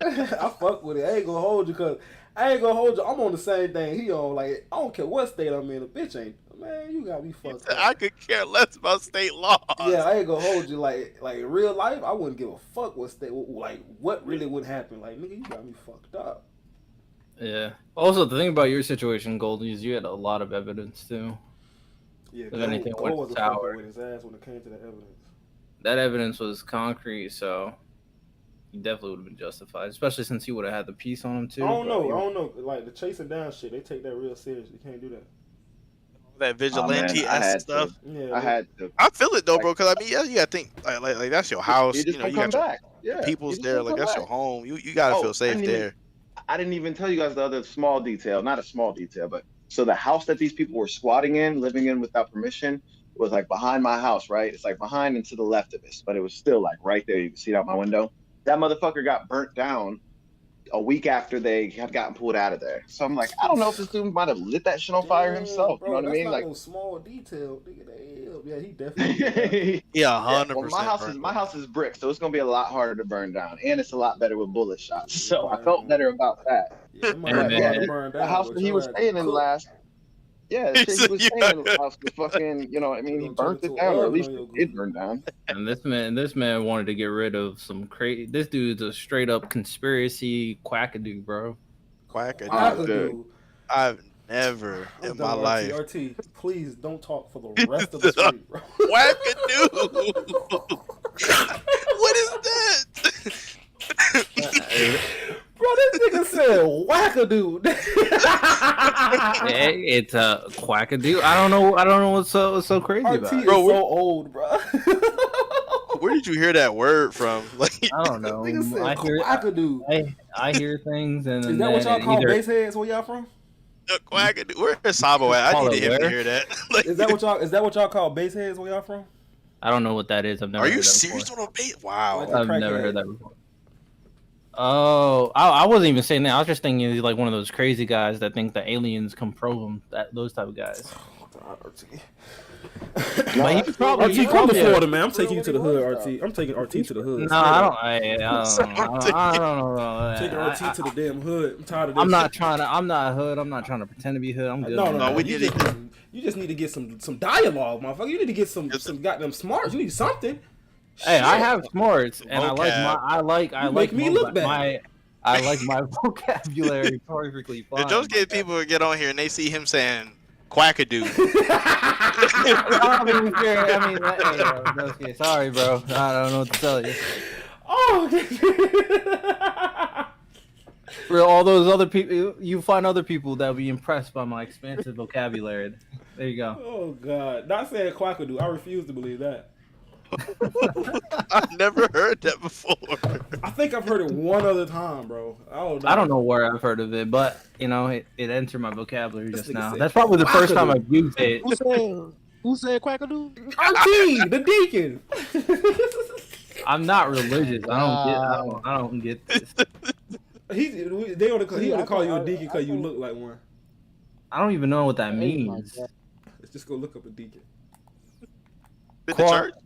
I fuck with it. I ain't gonna hold you, cause I'm on the same thing he on. Like I don't care what state I'm in. A bitch ain't. Man, you got me fucked up. I could care less about state laws. Yeah, I ain't gonna hold you. Like real life, I wouldn't give a fuck what state. Like what really would happen. Like nigga, you got me fucked up. Yeah. Also, the thing about your situation, Goldie, is you had a lot of evidence too. Yeah, if anything went sour with his ass when it came to the evidence. That evidence was concrete, so he definitely would have been justified, especially since he would have had the piece on him too. I don't know. Like the chasing down shit, they take that real serious. You can't do that. That vigilante stuff. Yeah, I had to. I feel it though, bro. Because I mean, yeah, you gotta think like that's your house. You know, you got your people's there. Like that's your home. You gotta feel safe there. I didn't even tell you guys the other small detail. Not a small detail, but so the house that these people were squatting in, living in without permission, was like behind my house. Right? It's like behind and to the left of us, but it was still like right there. You can see it out my window. That motherfucker got burnt down a week after they had gotten pulled out of there. So I'm like, I don't know if this dude might have lit that shit on fire himself. Bro, You know what I mean? That's Like, not no small detail. Nigga, yeah, he definitely. Yeah, yeah, 100%. well, my house is brick, so it's gonna be a lot harder to burn down, and it's a lot better with bullet shots. So I felt better about that. Yeah, But yeah, the house that he was staying in last. Yeah, the shit he was staying in the house was fucking. You know what I mean? He burnt it down, or at least it did burn down. And this man wanted to get rid of some crazy. This dude's a straight up conspiracy quackadoo, bro. Quackadoo. I've never in my life. RT, please don't talk for the rest of the street, bro. Quackadoo. What is that? Bro, this nigga said wackadoo. It's a quackadoo. I don't know what's so crazy RT about is it. Bro, so old, bro. Where did you hear that word from? Like, I don't know. Nigga said quackadoo. I hear things, and Is that what y'all call base heads? Where y'all from? quackadoo. Where's Sabo at? I need him to hear that. Like, Is that what y'all call base heads? Where y'all from? I don't know what that is. I've never. Are heard you that serious before. on a base? Wow. Like I've never heard that before. Oh, I wasn't even saying that. I was just thinking he's like one of those crazy guys that think the aliens come probe him. Those type of guys. But he probably RT, come to Florida, man. I'm taking you to the hood, RT. I'm taking RT to the hood. No, I don't know. Taking RT to the damn hood. I'm tired of this. I'm not hood. I'm not trying to pretend to be hood. I'm good. No. You just need to get some dialogue, motherfucker. You need to get some goddamn smarts. You need something. Hey, Shit. I have smarts, and Vocab. I make me look bad. I like my vocabulary perfectly fine. If those get people to get on here and they see him saying quackadoo. Okay, sorry, bro. I don't know what to tell you. Oh, For all those other people, you find other people that will be impressed by my expansive vocabulary. There you go. oh God! Not saying quackadoo. I refuse to believe that. I've never heard that before. I think I've heard it one other time, bro. I don't know where I've heard of it, but it entered my vocabulary This just nigga now. said That's probably the first time quackadoo. I've used it. Who said quackadoo? RT, the deacon. I'm not religious. I don't get this. They only call you a deacon because you look like one. I don't even know what that means. Let's just go look up a deacon.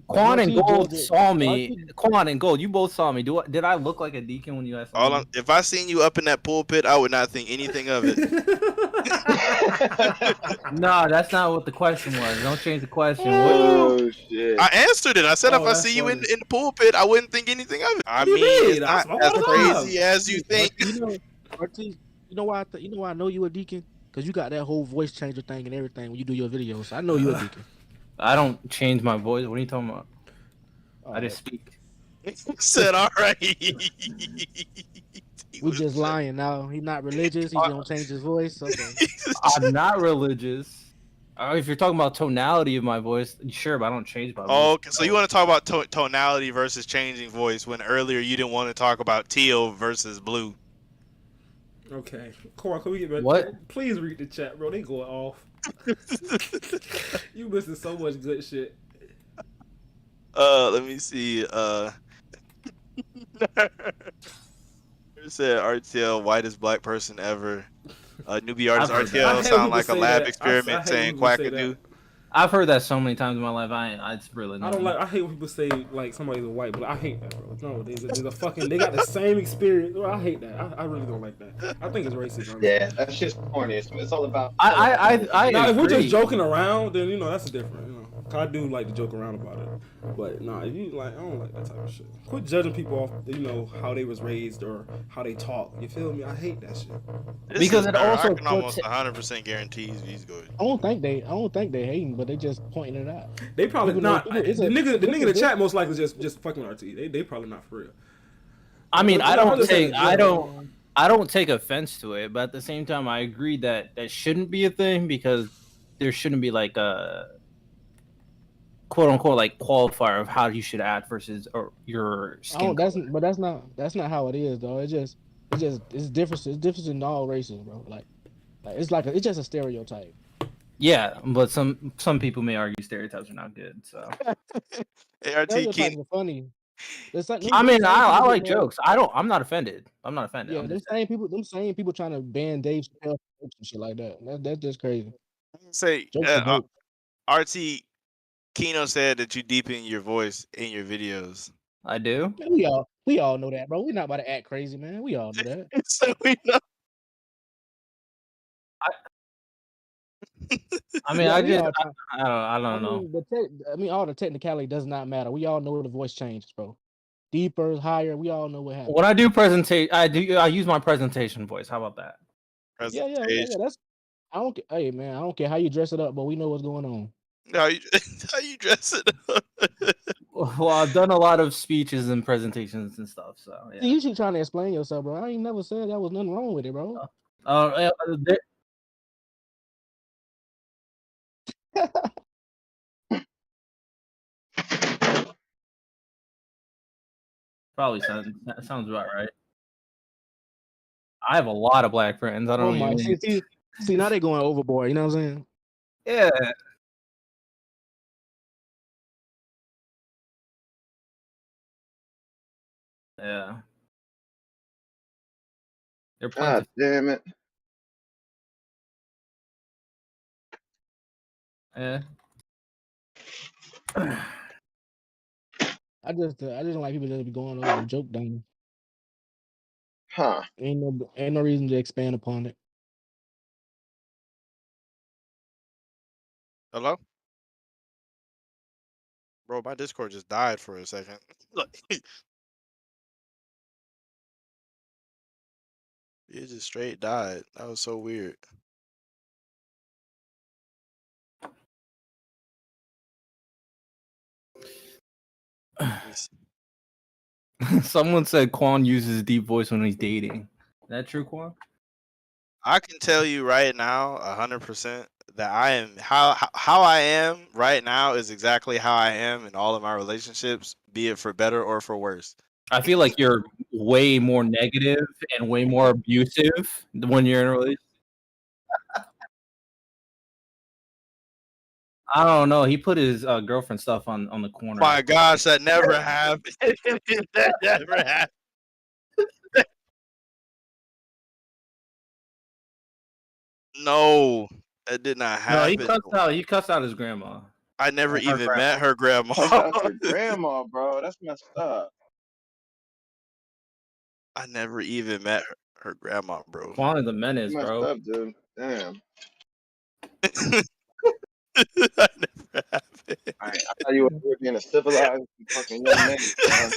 Quan and Gold saw me. Quan and Gold, you both saw me. Did I look like a deacon when you asked me? If I seen you up in that pulpit, I would not think anything of it. No, that's not what the question was. Don't change the question. Oh shit! I answered it. I said if I see you in the pulpit, I wouldn't think anything of it. I mean, it's not as crazy as you think. RT, you know why I know you a deacon? Because you got that whole voice changer thing and everything when you do your videos. So I know you a deacon. I don't change my voice. What are you talking about? I just speak. Said all right. We just lying now. He's not religious. He don't change his voice. Okay. I'm not religious. If you're talking about tonality of my voice, sure, but I don't change my voice. Oh, okay. So you want to talk about tonality versus changing voice when earlier you didn't want to talk about teal versus blue. Okay, Cora, can we get back? What? Please read the chat, bro. They going off. You missing so much good shit. Let me see. It said RTL whitest black person ever. Newbie artist RTL sound like a lab experiment saying quackadoo. I've heard that so many times in my life. It's really not. I hate when people say like somebody's a white, but I hate that, bro. No, there's a fucking. They got the same experience. Bro, I hate that. I really don't like that. I think it's racist. Honestly. Yeah, that shit's corny. It's all about. Now, if we're just joking around, then that's different. I do like to joke around about it, but if you like, I don't like that type of shit. Quit judging people off, how they was raised or how they talk. You feel me? I hate that shit. Because it also I can almost 100% guarantee he's good. I don't think they hating, but they just pointing it out. They probably not. The nigga in the chat most likely just fucking RT. They probably not for real. I mean, I don't take offense to it, but at the same time, I agree that shouldn't be a thing because there shouldn't be like a quote unquote like qualifier of how you should act versus your skin. That's not how it is though. It's different. It's different in all races, bro. Like it's just a stereotype. Yeah, but some people may argue stereotypes are not good. So Hey, RT, Stereotypes are funny. It's like, I mean, same I people like getting jokes. I'm not offended. I'm not offended. Yeah, I'm them just same people trying to ban Dave Chappelle for jokes and shit like that. That's just crazy. Say, Jokes are dope. RT Kino said that you deepen your voice in your videos. I do. Man, we all know that, bro. We're not about to act crazy, man. We all know that. So we know. I mean, Yeah, I we just all try- I don't know. All the technicality does not matter. We all know the voice changes, bro. Deeper, higher. We all know what happens. When I do presentation, I use my presentation voice. How about that? Presentation. That's I don't. Hey, man, I don't care how you dress it up, but we know what's going on. No, how you dress it up? Well, I've done a lot of speeches and presentations and stuff. So See, yeah. you should trying to explain yourself, bro. I ain't never said there was nothing wrong with it, bro. There- Probably sounds about right. I have a lot of black friends. I Oh don't my, even. see, now they going overboard. You know what I'm saying? Yeah. Yeah. They're God damn it. Yeah. I just don't like people that be going over the joke down. Huh. Ain't no reason to expand upon it. Hello? Bro, my Discord just died for a second. It just straight died. That was so weird. Someone said Quan uses deep voice when he's dating. Is that true, Quan? I can tell you right now, 100%, that I am how I am right now is exactly how I am in all of my relationships, be it for better or for worse. I feel like you're way more negative and way more abusive when you're in a relationship. I don't know. He put his girlfriend stuff on the corner. My gosh, that never happened. That never happened. No, that did not No, happen. he cussed out his grandma. I never Her even grandma. met her grandma. That's her grandma, bro. That's messed up. I never even met her grandma, bro. Quan is a menace, Messed bro. up, dude. Damn. That never happened. All right, I thought you were being a civilized fucking young man, man.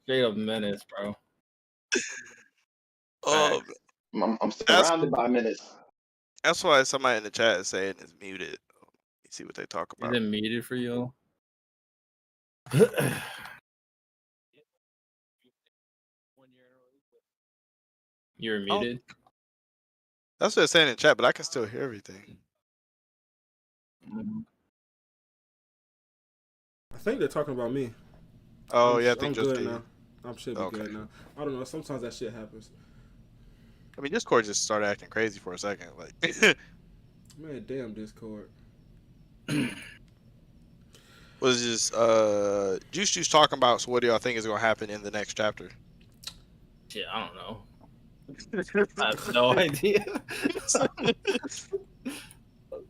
Straight up menace, bro. Oh, I'm surrounded by minutes. that's why somebody in the chat is saying it's muted. You see what they talk Is about. it muted for you? You're muted. That's what they're saying in chat, but I can still hear everything. I think they're talking about me. Oh, yeah, I think I'm just good now. I should be Okay. good now. I don't know. Sometimes that shit happens. I mean, Discord just started acting crazy for a second. Like, Man, damn Discord. was just Juice talking about. So, what do y'all think is gonna happen in the next chapter? Shit, I don't know. I have no idea.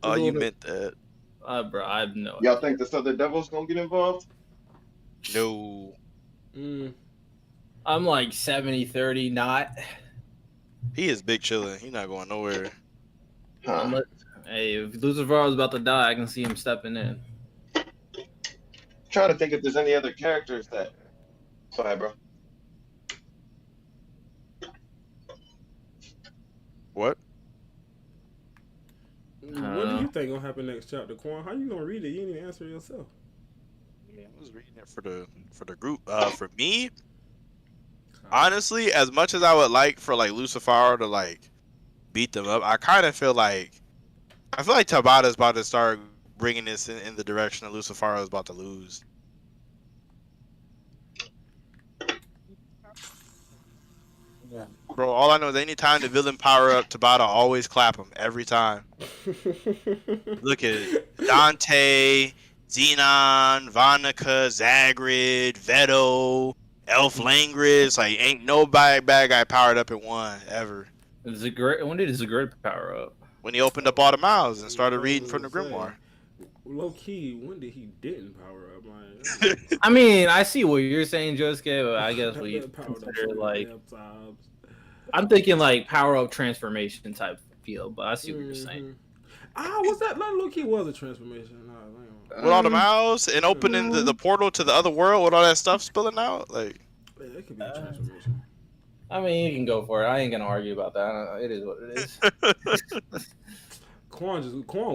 Oh, you meant that? Bro, I have no. Y'all think this other devil's gonna get involved? No. I'm like 70-30 not. He is big chilling. He's not going nowhere. Huh. Hey, if Lucifer is about to die, I can see him stepping in. Trying to think if there's any other characters that. Sorry, bro. What? What do you think gonna happen next chapter, Quan? How you gonna read it? You didn't even answer yourself. I was reading it for the group. For me, honestly, as much as I would like for like Lucifer to like beat them up, I kind of feel like Tabata's about to start bringing this in the direction that Lucifer is about to lose. Yeah. Bro, all I know is anytime the villain power up, Tabata always clap him every time. Look at it. Dante, Xenon, Vonica, Zagrid, Veto, Elf Langris. Like, ain't no bad guy powered up in one ever. When did Zagrid power up? When he opened up all the mouths and started reading from the grimoire. Low key, when did he didn't power up? Man? I mean, I see what you're saying, Josuke, but I guess we consider like I'm thinking like power up transformation type feel, but I see what you're saying. What's that? Like, low key was a transformation. With all the mouths and opening the portal to the other world with all that stuff spilling out, like yeah, it could be a transformation. I mean, you can go for it. I ain't gonna argue about that. It is what it is. Quan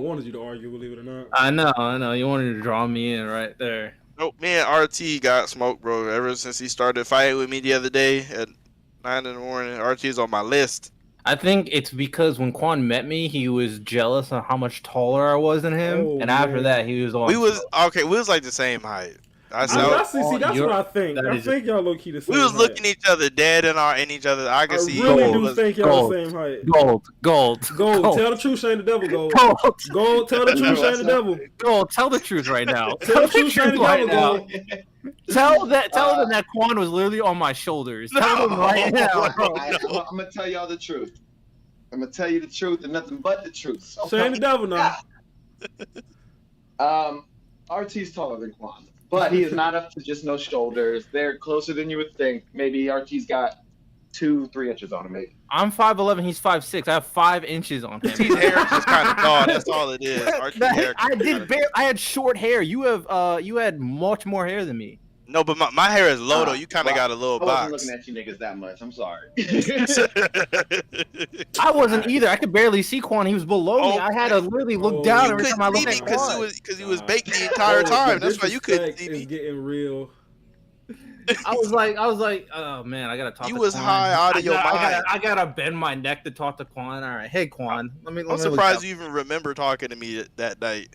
wanted you to argue, believe it or not. I know. You wanted to draw me in right there. Nope, me and RT got smoked, bro. Ever since he started fighting with me the other day at 9 in the morning, RT's on my list. I think it's because when Quan met me, he was jealous of how much taller I was than him, and after that, he was all. We was like the same height. That's what I think. I think y'all low key the same. We was height. looking each other dead in each other. I can see. I really do think y'all the same height. Gold. Tell the truth, Shane the devil. Gold. Tell the truth, Shane the devil. Gold. Tell the truth right now. Tell the truth, Shane the devil. Gold. Tell them that Quan was literally on my shoulders. Tell them right now. Bro. I'm gonna tell y'all the truth. I'm gonna tell you the truth and nothing but the truth. Shane the devil now. RT's taller than Quan, but he is not up to just no shoulders. They're closer than you would think. Maybe RT's got 2-3 inches on him. Maybe. I'm 5'11", he's 5'6". I have 5 inches on him. RT's hair is just kind of tall. That's all it is. I had short hair. You had much more hair than me. No, but my hair is low though. You kind of got a little box. I wasn't looking at you niggas that much. I'm sorry. I wasn't either. I could barely see Quan. He was below me. I had to literally look down every time I looked at Quan. Because he was baked the entire time. That's why you couldn't see me. It's getting real. I was like, oh man, I gotta talk. You to was Quan. high out of your mind. I gotta bend my neck to talk to Quan. All right, hey Quan, I'm surprised you even remember talking to me that night.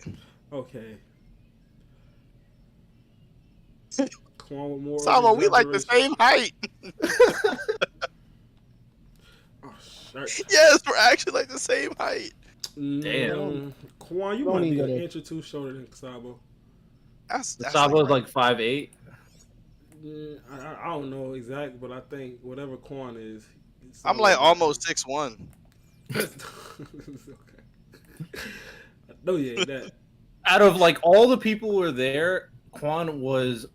Okay. Samo, we like the same height. Yes, we're actually like the same height. Damn. Quan, you might be an inch or two shorter than Sabo. Sabo's like 5'8". I don't know exactly, but I think whatever Quan is. I'm like almost 6'1". Okay. No, yeah, that. Out of like all the people who were there, Quan was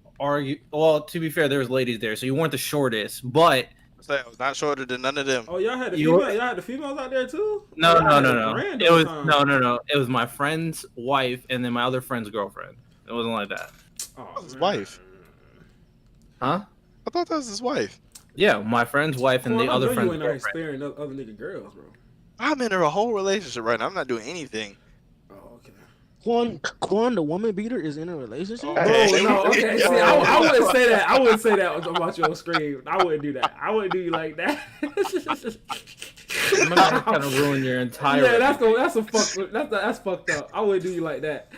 well, to be fair, there was ladies there, so you weren't the shortest, but I was not shorter than none of them. Oh, y'all had the females out there too? No. It was no. It was my friend's wife and then my other friend's girlfriend. It wasn't like that. Oh, his wife. Huh? I thought that was his wife. Yeah, my friend's wife and the other friend's girlfriend. You ain't sparing other nigga girls, bro. I'm in a whole relationship right now. I'm not doing anything. Quan, the woman beater, is in a relationship? Oh, no, okay. See, I wouldn't say that. I wouldn't say that about your screen. I wouldn't do that. I wouldn't do you like that. I'm gonna kind of ruin your entire. Yeah, that's fucked up. I wouldn't do you like that.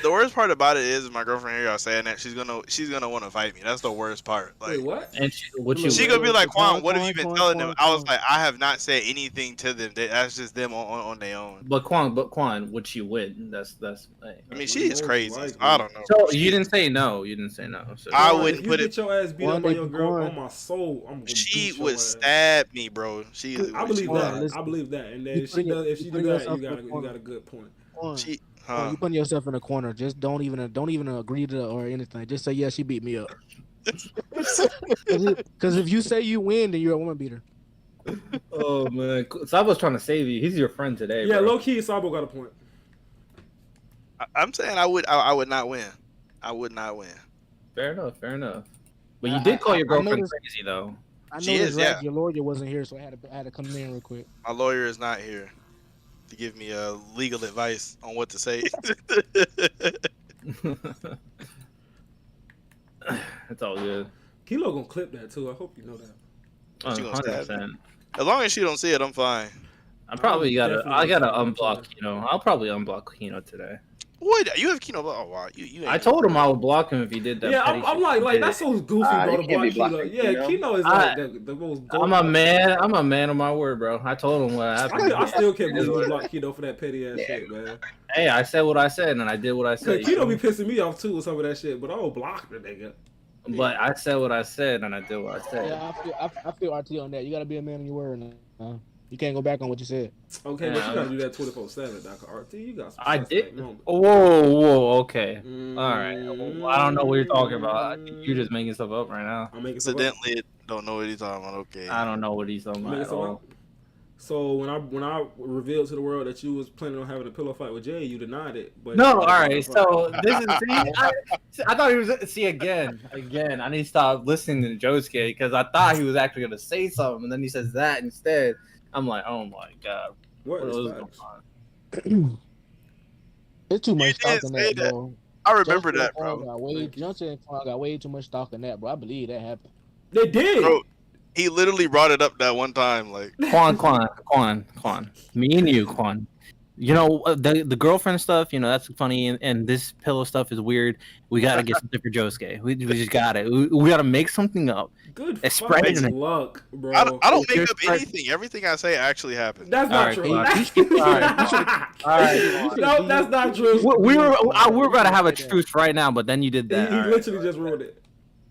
The worst part about it is my girlfriend here. I was saying that she's gonna want to fight me. That's the worst part. Like, wait, what? And she gonna be like, Quan, what have you been telling them? I was like, I have not said anything to them. That's just them on their own. But Quan, would she win? That's. Hey. I mean, she is crazy. I don't know. So you didn't say no. So. I wouldn't put it. Get your ass beat up by your girl on my soul. She would stab me, bro. I believe that. I believe that. And then if she do that, you got a good point. You putting yourself in a corner. Just don't even agree to or anything. Just say, yeah, she beat me up. Because if you say you win, then you're a woman beater. Oh man, Sabo's trying to save you. He's your friend today. Yeah, bro. low key, Sabo got a point. I'm saying I would not win. I would not win. Fair enough. But you did call your girlfriend crazy though. I know she is. Yeah. Your lawyer wasn't here, so I had to come in real quick. My lawyer is not here to give me legal advice on what to say. It's all good. Kilo gonna clip that too. I hope you know that. 100%. As long as she don't see it, I'm fine. I gotta unblock Kino. I'll probably unblock Kino today. What? You have Kino? Oh wow, you I told him I would block him if he did that. Yeah, I'm like that's so goofy, bro. To block Kino. Yeah, Kino is like the most. I'm a man of my word, bro. I told him what happened. I still can't believe you blocked Kino for that petty ass shit, man. Hey, I said what I said, and I did what I said. Keto be pissing me off too with some of that shit, but I'll block the nigga. But I said what I said, and I did what I said. Yeah, I feel RT on that. You gotta be a man of your word. You can't go back on what you said. Okay, Yeah, but you gotta do that 24/7, Dr. RT. You got some. I suspect did. moments. Whoa, okay. All right. Well, I don't know what you're talking about. I think you're just making stuff up right now. I'm making stuff up. Incidentally, don't know what he's talking about. Okay. I don't know what he's talking I'm making about. stuff up. So when I revealed to the world that you was planning on having a pillow fight with Jay, you denied it. But No, all right. So this is I thought he was again. I need to stop listening to Josuke because I thought he was actually gonna say something, and then he says that instead. I'm like, oh my god, what is was facts? going on? It's too much You did talking say that, bro. I remember Justin that, and Quan bro. Johnson and Quan got way too much talk in that, bro. I believe that happened. They did. Bro, he literally brought it up that one time. Like, Quan. Me and you, Quan. You know, the girlfriend stuff, you know, that's funny, and this pillow stuff is weird. We gotta get something for Josuke. We just got it. We gotta make something up. Good Spread fucking it. luck, bro. I don't make Here's up anything. Everything I say actually happened. That's All not right, true. Quan. All right. No, that's not true. We were about to have a truce right now, but then you did He that. All right. literally just ruined it.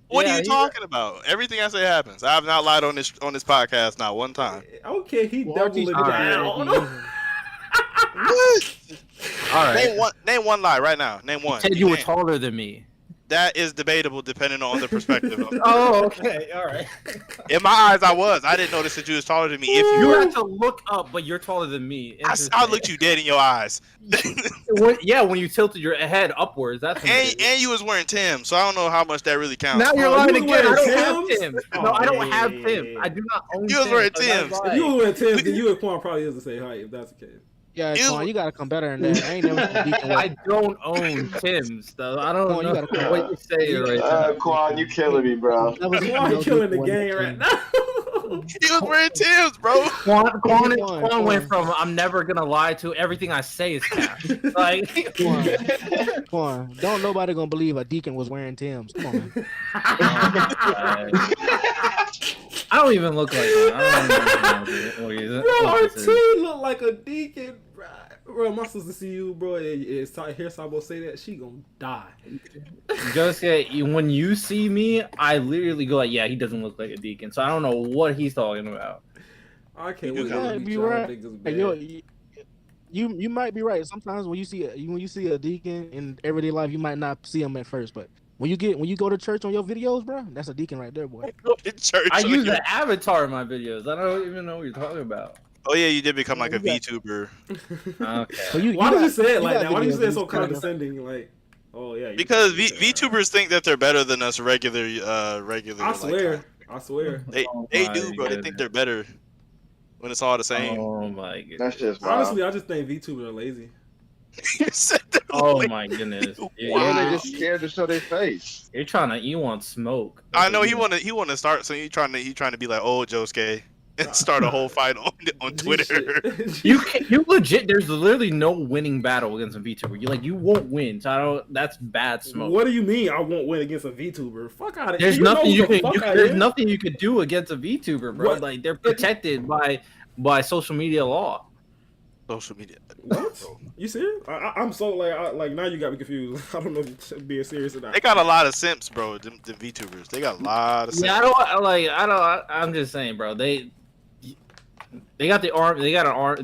What Yeah, are you talking about? Everything I say happens. I have not lied on this podcast not one time. Okay, he Well, doubled RT's it all right. down. What? All right. Name one lie right now. Name one. Said you were can't. taller than me. That is debatable depending on the perspective. Oh, okay. All right. In my eyes, I was. I didn't notice that you was taller than me. If you You were, have to look up, but you're taller than me. I looked you dead in your eyes. Yeah, when you tilted your head upwards, that's when it is. And you was wearing Tim, so I don't know how much that really counts. Now you're Oh, lying you again. I wearing don't have Timbs? Timbs. Oh, No, I don't yeah, have yeah, Timbs. yeah. I do not own You was Timbs. wearing So that's Timbs. why. If you were wearing Timbs, then you and Quan probably is the same height, if that's the case. Yeah, You- Quan, you gotta come better than that. I ain't never seen Deacon I don't own Timbs, though. I don't Quan, you know gotta come what you're saying right now. Quan, you killing me, bro. Quan killing the game right now. He was wearing Tim's, bro. Quan went from I'm never gonna lie to everything I say is cap. Like, Quan, don't nobody gonna believe a deacon was wearing Timbs. Come on, man. I don't even look like one. I don't even know Bro, what this RT is. look like a deacon, bro. Bro, my sister see you, bro. And hear Sabo say that, she gonna die. Just when you see me, I literally go like, yeah, he doesn't look like a deacon. So I don't know what he's talking about. I can't You wait gotta to be meet y'all right. niggas, Hey, man. you might be right. Sometimes when you see a deacon in everyday life, you might not see him at first, but when you go to church on your videos, bro, that's a deacon right there, boy. Go to church. I use the avatar in my videos. I don't even know what you're talking about. Oh yeah, you did become like a You got- VTuber. Okay. So Why did you say it you like got that? Why do you say it videos, so you kinda- condescending? Like, oh yeah. Because VTubers think that they're better than us regular. I swear. I swear. They Oh do, my bro. They think they're better when it's all the same. Oh my goodness. That's just wild. Honestly, I just think VTubers are lazy. You said that Oh like- my goodness. Or Wow. they just scared to show their face. You're trying to. You want smoke? I know he want to start. So he trying to be like, oh, Josuke, and start a whole fight on Twitter. You legit. There's literally no winning battle against a VTuber. You won't win. So I don't. That's bad smoke. What do you mean I won't win against a VTuber? Fuck out of here. There's nothing you can. Fuck out There's here. nothing you could do against a VTuber, bro. What? Like they're protected by social media law. Social media. What? You serious? I'm so like now you got me confused. I don't know if you're being serious or not. They got a lot of simps, bro. The VTubers. They got a lot of simps. Yeah, I don't. I'm just saying, bro. They got the arm. They got an arm.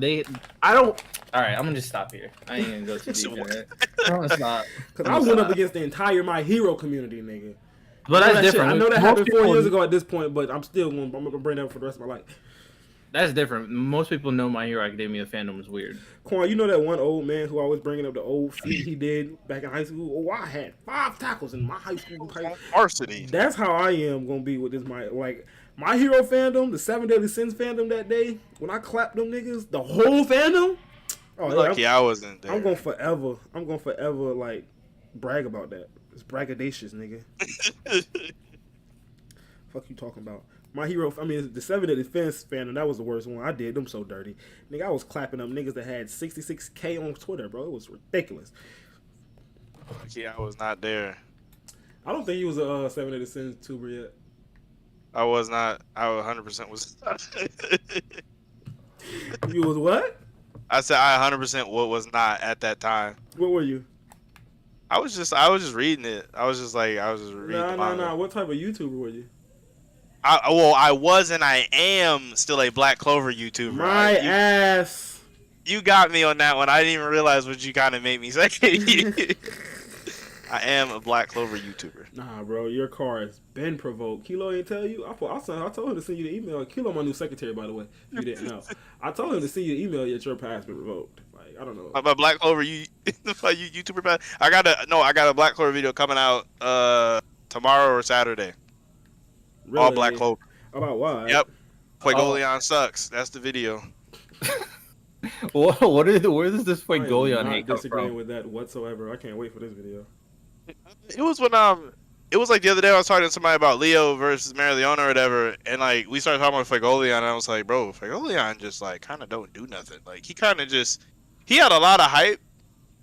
I don't. All right, I'm gonna just stop here. I ain't gonna go too deep in it. I'm gonna stop. Because I went up against the entire My Hero community, nigga. But I know that's that different. shit- I know that Most happened 4 people- years ago at this point, but I'm gonna bring that up for the rest of my life. That's different. Most people know My Hero Academia fandom is weird. Quan, you know that one old man who always bringing up the old feat he did back in high school? Oh, I had 5 tackles in my high school. Varsity. That's how I am gonna be with this My Hero fandom, the 7 Deadly Sins fandom that day. When I clapped them niggas, the whole fandom. Oh, Lucky I wasn't there. I'm gonna forever like brag about that. It's braggadocious, nigga. Fuck you talking about? My Hero, the 7 Deadly Sins fandom, that was the worst one. I did them so dirty. Nigga, I was clapping up niggas that had 66K on Twitter, bro. It was ridiculous. Lucky I was not there. I don't think he was a 7 Deadly Sins tuber yet. I was not. I 100% was. You was what? I said I 100% was not at that time. What were you? I was just reading it. I was just reading the manga. Nah. What type of YouTuber were you? I was and I am still a Black Clover YouTuber. My ass. You got me on that one. I didn't even realize what you kind of made me say. I am a Black Clover YouTuber. Nah, bro, your car has been provoked. Kilo ain't tell you? I told him to send you the email. Kilo, my new secretary, by the way. If you didn't know, I told him to send you the email. Yet your pass been revoked. Like, I don't know. My Black Clover YouTuber pass. I got a Black Clover video coming out tomorrow or Saturday. Really? All Black Clover. About what? Yep. Fuegoleon sucks. That's the video. Where does this Fuegoleon hate come disagreeing from? with that whatsoever. I can't wait for this video. It was when it was like the other day I was talking to somebody about Leo versus Mereoleona or whatever, and like we started talking about Fuegoleon, and I was like, bro, Fuegoleon just like kind of don't do nothing. Like he had a lot of hype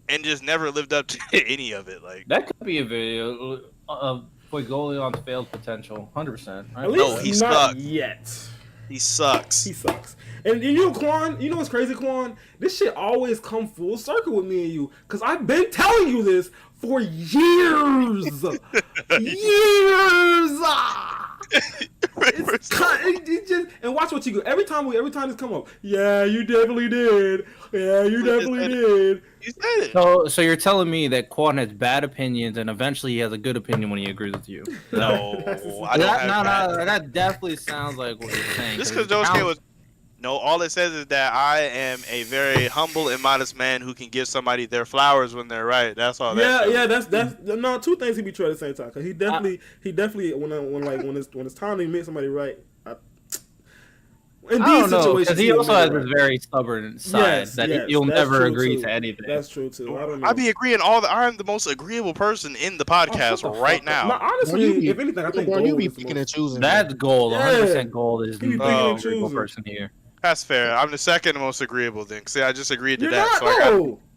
and just never lived up to any of it. Like That could be a video of Fuegoleon's failed potential, 100%. At least he not sucks. yet. he sucks. He sucks. And you know, Quan, you know what's crazy, Quan? This shit always come full circle with me and you. Because I've been telling you this for years. Years! It just, and watch what you do. Every time this come up, yeah, you definitely did. Yeah, you definitely did. You said it. So you're telling me that Quan has bad opinions and eventually he has a good opinion when he agrees with you? No, I don't have that. That definitely sounds like what you're saying. Just because Josuke was. No, all it says is that I am a very humble and modest man who can give somebody their flowers when they're right. That's all. That's no, two things he be true at the same time. Cause he definitely when it's time to meet somebody right. In these situations, because he also has this very stubborn side you'll never agree to anything. That's true too. I don't know. I be agreeing I'm the most agreeable person in the podcast right now. No, honestly, if anything, I think you be picking and choosing. That's gold. 100% gold is He be the picking and most agreeable choosing. person here. That's fair. I'm the second most agreeable then. See, I just agreed to You're that. not, So I got.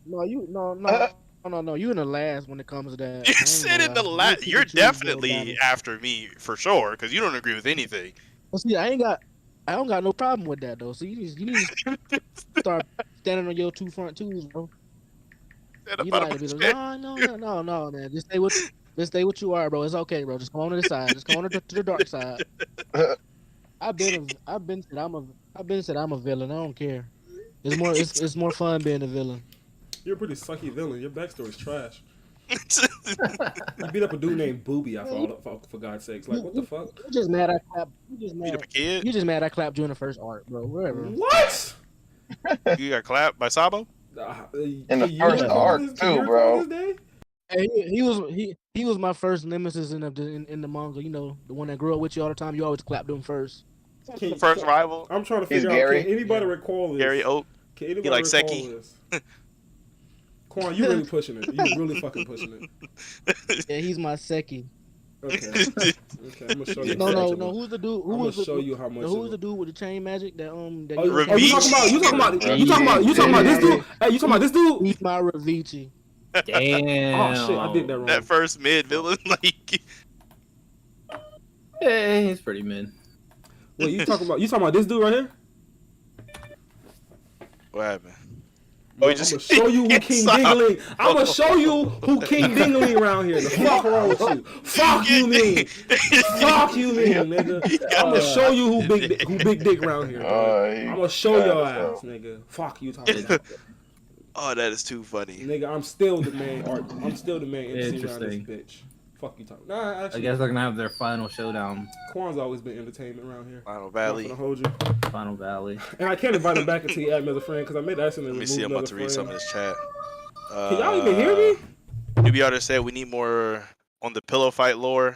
No, you in the last when it comes to that. You said in the last. You're definitely after me for sure because you don't agree with anything. Well, see, I don't got no problem with that though. So you need to start standing on your two front toes, bro. You like be like, no, man. Just stay what you are, bro. It's okay, bro. Just come on to the side. Just come on to the dark side. I've been said I'm a villain. I don't care. It's more fun being a villain. You're a pretty sucky villain. Your backstory's trash. You beat up a dude named Booby. For God's sakes, like what the fuck? You just mad I clapped. You Beat up a kid? just mad I clapped you in the first arc, bro. Whatever. What? You got clapped by Sabo? In the first arc too, bro. Hey, he was my first nemesis in the manga. You know, the one that grew up with you all the time. You always clapped him first. First rival? I'm trying to He's figure out. Gary. Can anybody recall this? Gary Oak? Can anybody He like recall Seki? this? Quan, you really pushing it. You really fucking pushing it. Yeah, he's my Seki. Okay. Okay, I'm gonna show you. No. Who's the dude? I'm gonna show you how much. Who's the dude with the chain magic? That Oh, you talking about this dude? Hey, you talking about this dude? He's my Ravici. Damn. Oh shit, I did that wrong. That first mid villain, like. Yeah, he's pretty mid. Wait, you talking about this dude right here? What happened? I'm gonna show you who King Dingling. I'm gonna show you who King Dingling around here. The fuck wrong with you? Fuck you mean? Fuck you mean, nigga? I'm gonna show you who big dick around here. I'm gonna show your ass, nigga. Fuck you talking about. Oh, that is too funny. Nigga, I'm still the main MC around this Interesting. bitch. Fuck you talking. Nah, actually, I guess they're gonna have their final showdown. Quan's always been entertainment around here. Final I'm Valley. gonna hold you. Final Valley. And I can't invite him back until you add me as a friend because I made accidentally Let me remove see. I'm about another to read some of this chat. Can y'all even hear me? UBR said we need more on the pillow fight lore.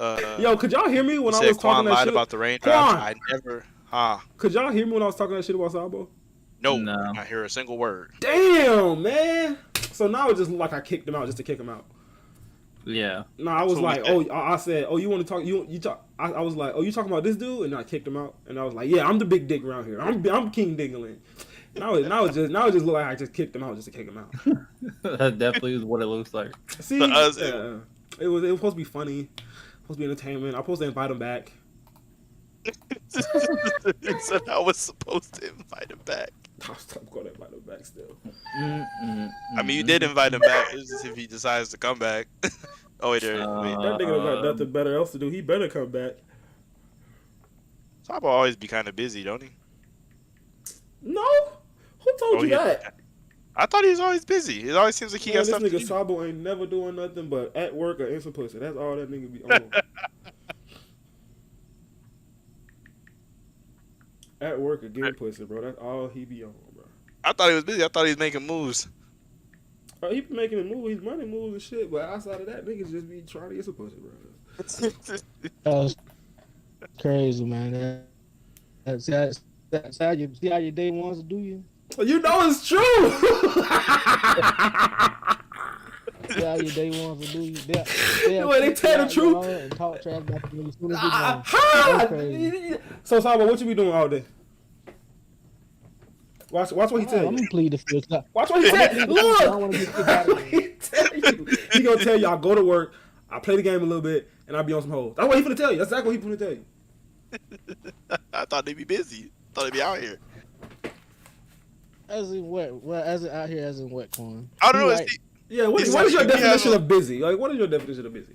Yo, could y'all hear me when I said was talking Quan that lied shit? about the raindrops. Quan! I never. Huh? Could y'all hear me when I was talking that shit about Sabo? No. No. I hear a single word. Damn, man. So now it just looked like I kicked him out just to kick him out. Yeah. No, I was So like, we- I said, you want to talk? You talk? I was like, you talking about this dude? And I kicked him out. And I was like, yeah, I'm the big dick around here. I'm King Dingling. Now it just look like I just kicked him out just to kick him out. That definitely is what it looks like. See, To us, yeah, it was supposed to be funny, supposed to be entertainment. I'm supposed to invite him back. It said I was supposed to invite him back. I'm going to invite him back still. I mean, you did invite him back. It's just if he decides to come back. Oh wait, wait. That nigga don't got nothing better else to do. He better come back. Sabo always be kind of busy, don't he? No, who told you that? I thought he was always busy. It always seems like he got stuff to This nigga do. Sabo ain't never doing nothing but at work or instant pussy. That's all that nigga be on. At work or getting pussy, bro. That's all he be on, bro. I thought he was busy. I thought he was making moves. Bro, he be making a move. He's money moves and shit. But outside of that, niggas just be trying to get some pussy, bro. That's crazy, man. That's how your day wants to do you. You know it's true. See how your day wants to do you. They tell the truth. And talk trash about you as soon as you go. Crazy. So, Sabo, what you be doing all day? Watch what he tell you. I'm gonna plead the fifth. Watch what he said. I Look. don't want to get kicked out of here. He tell you. He gonna tell you, I go to work, I play the game a little bit, and I be on some hoes. That's what he finna tell you. That's exactly what he finna tell you. I thought they'd be busy. I thought they'd be out here. As in what? Well, as in out here, as in what, Quan? I don't know. Right. Yeah, what is your definition of busy? Like, what is your definition of busy?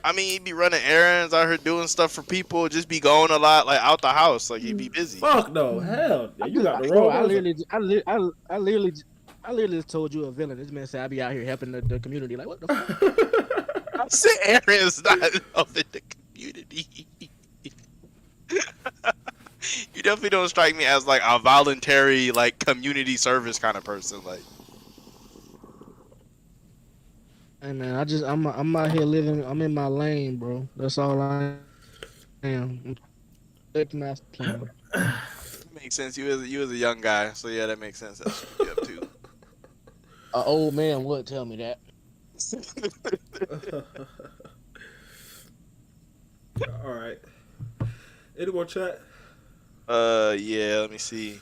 I mean, he'd be running errands out here doing stuff for people. Just be going a lot, like out the house. Like he'd be busy. Fuck no, hell, yeah, you got the Bro, wrong. I literally just told you a villain. This man said I be out here helping the community. Like what the fuck? I said errands, not helping the community. You definitely don't strike me as like a voluntary, like community service kind of person. Like, Hey man, I'm out here living. I'm in my lane, bro. That's all I am. Master plan. makes sense. You as a young guy, so yeah, that makes sense. That's what you up to. An old man would tell me that. All right. Any more chat? Yeah. Let me see.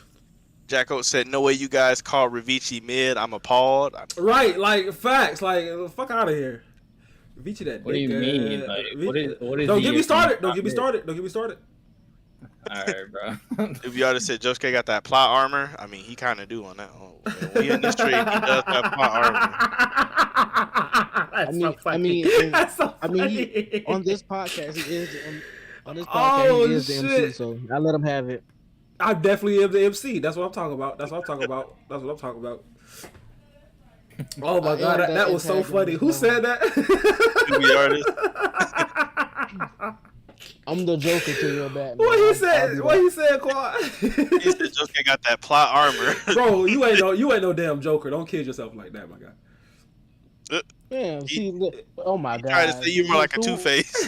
Jacko said, "No way you guys call Ravici mid. I'm appalled." Right, like facts. Like fuck out of here. Ravici that. What do you mean? Like, what is Don't he get me started. Don't not get me mid? started. Don't get me started. All right, bro. If you already said Josuke got that plot armor, I mean, he kind of do on that. When we in this trade, he does have plot armor. That's I mean, on this podcast, he is the MC, so I let him have it. I definitely am the MC. That's what I'm talking about. Oh my god, that was so funny. Who said that? The artist. I'm the Joker to your Batman. What he said? What he said, Quad? He said Josuke got that plot armor. Bro, you ain't no damn Joker. Don't kid yourself like that, my guy. Damn, see, look, oh my god. Try to say you more like a Two-Face.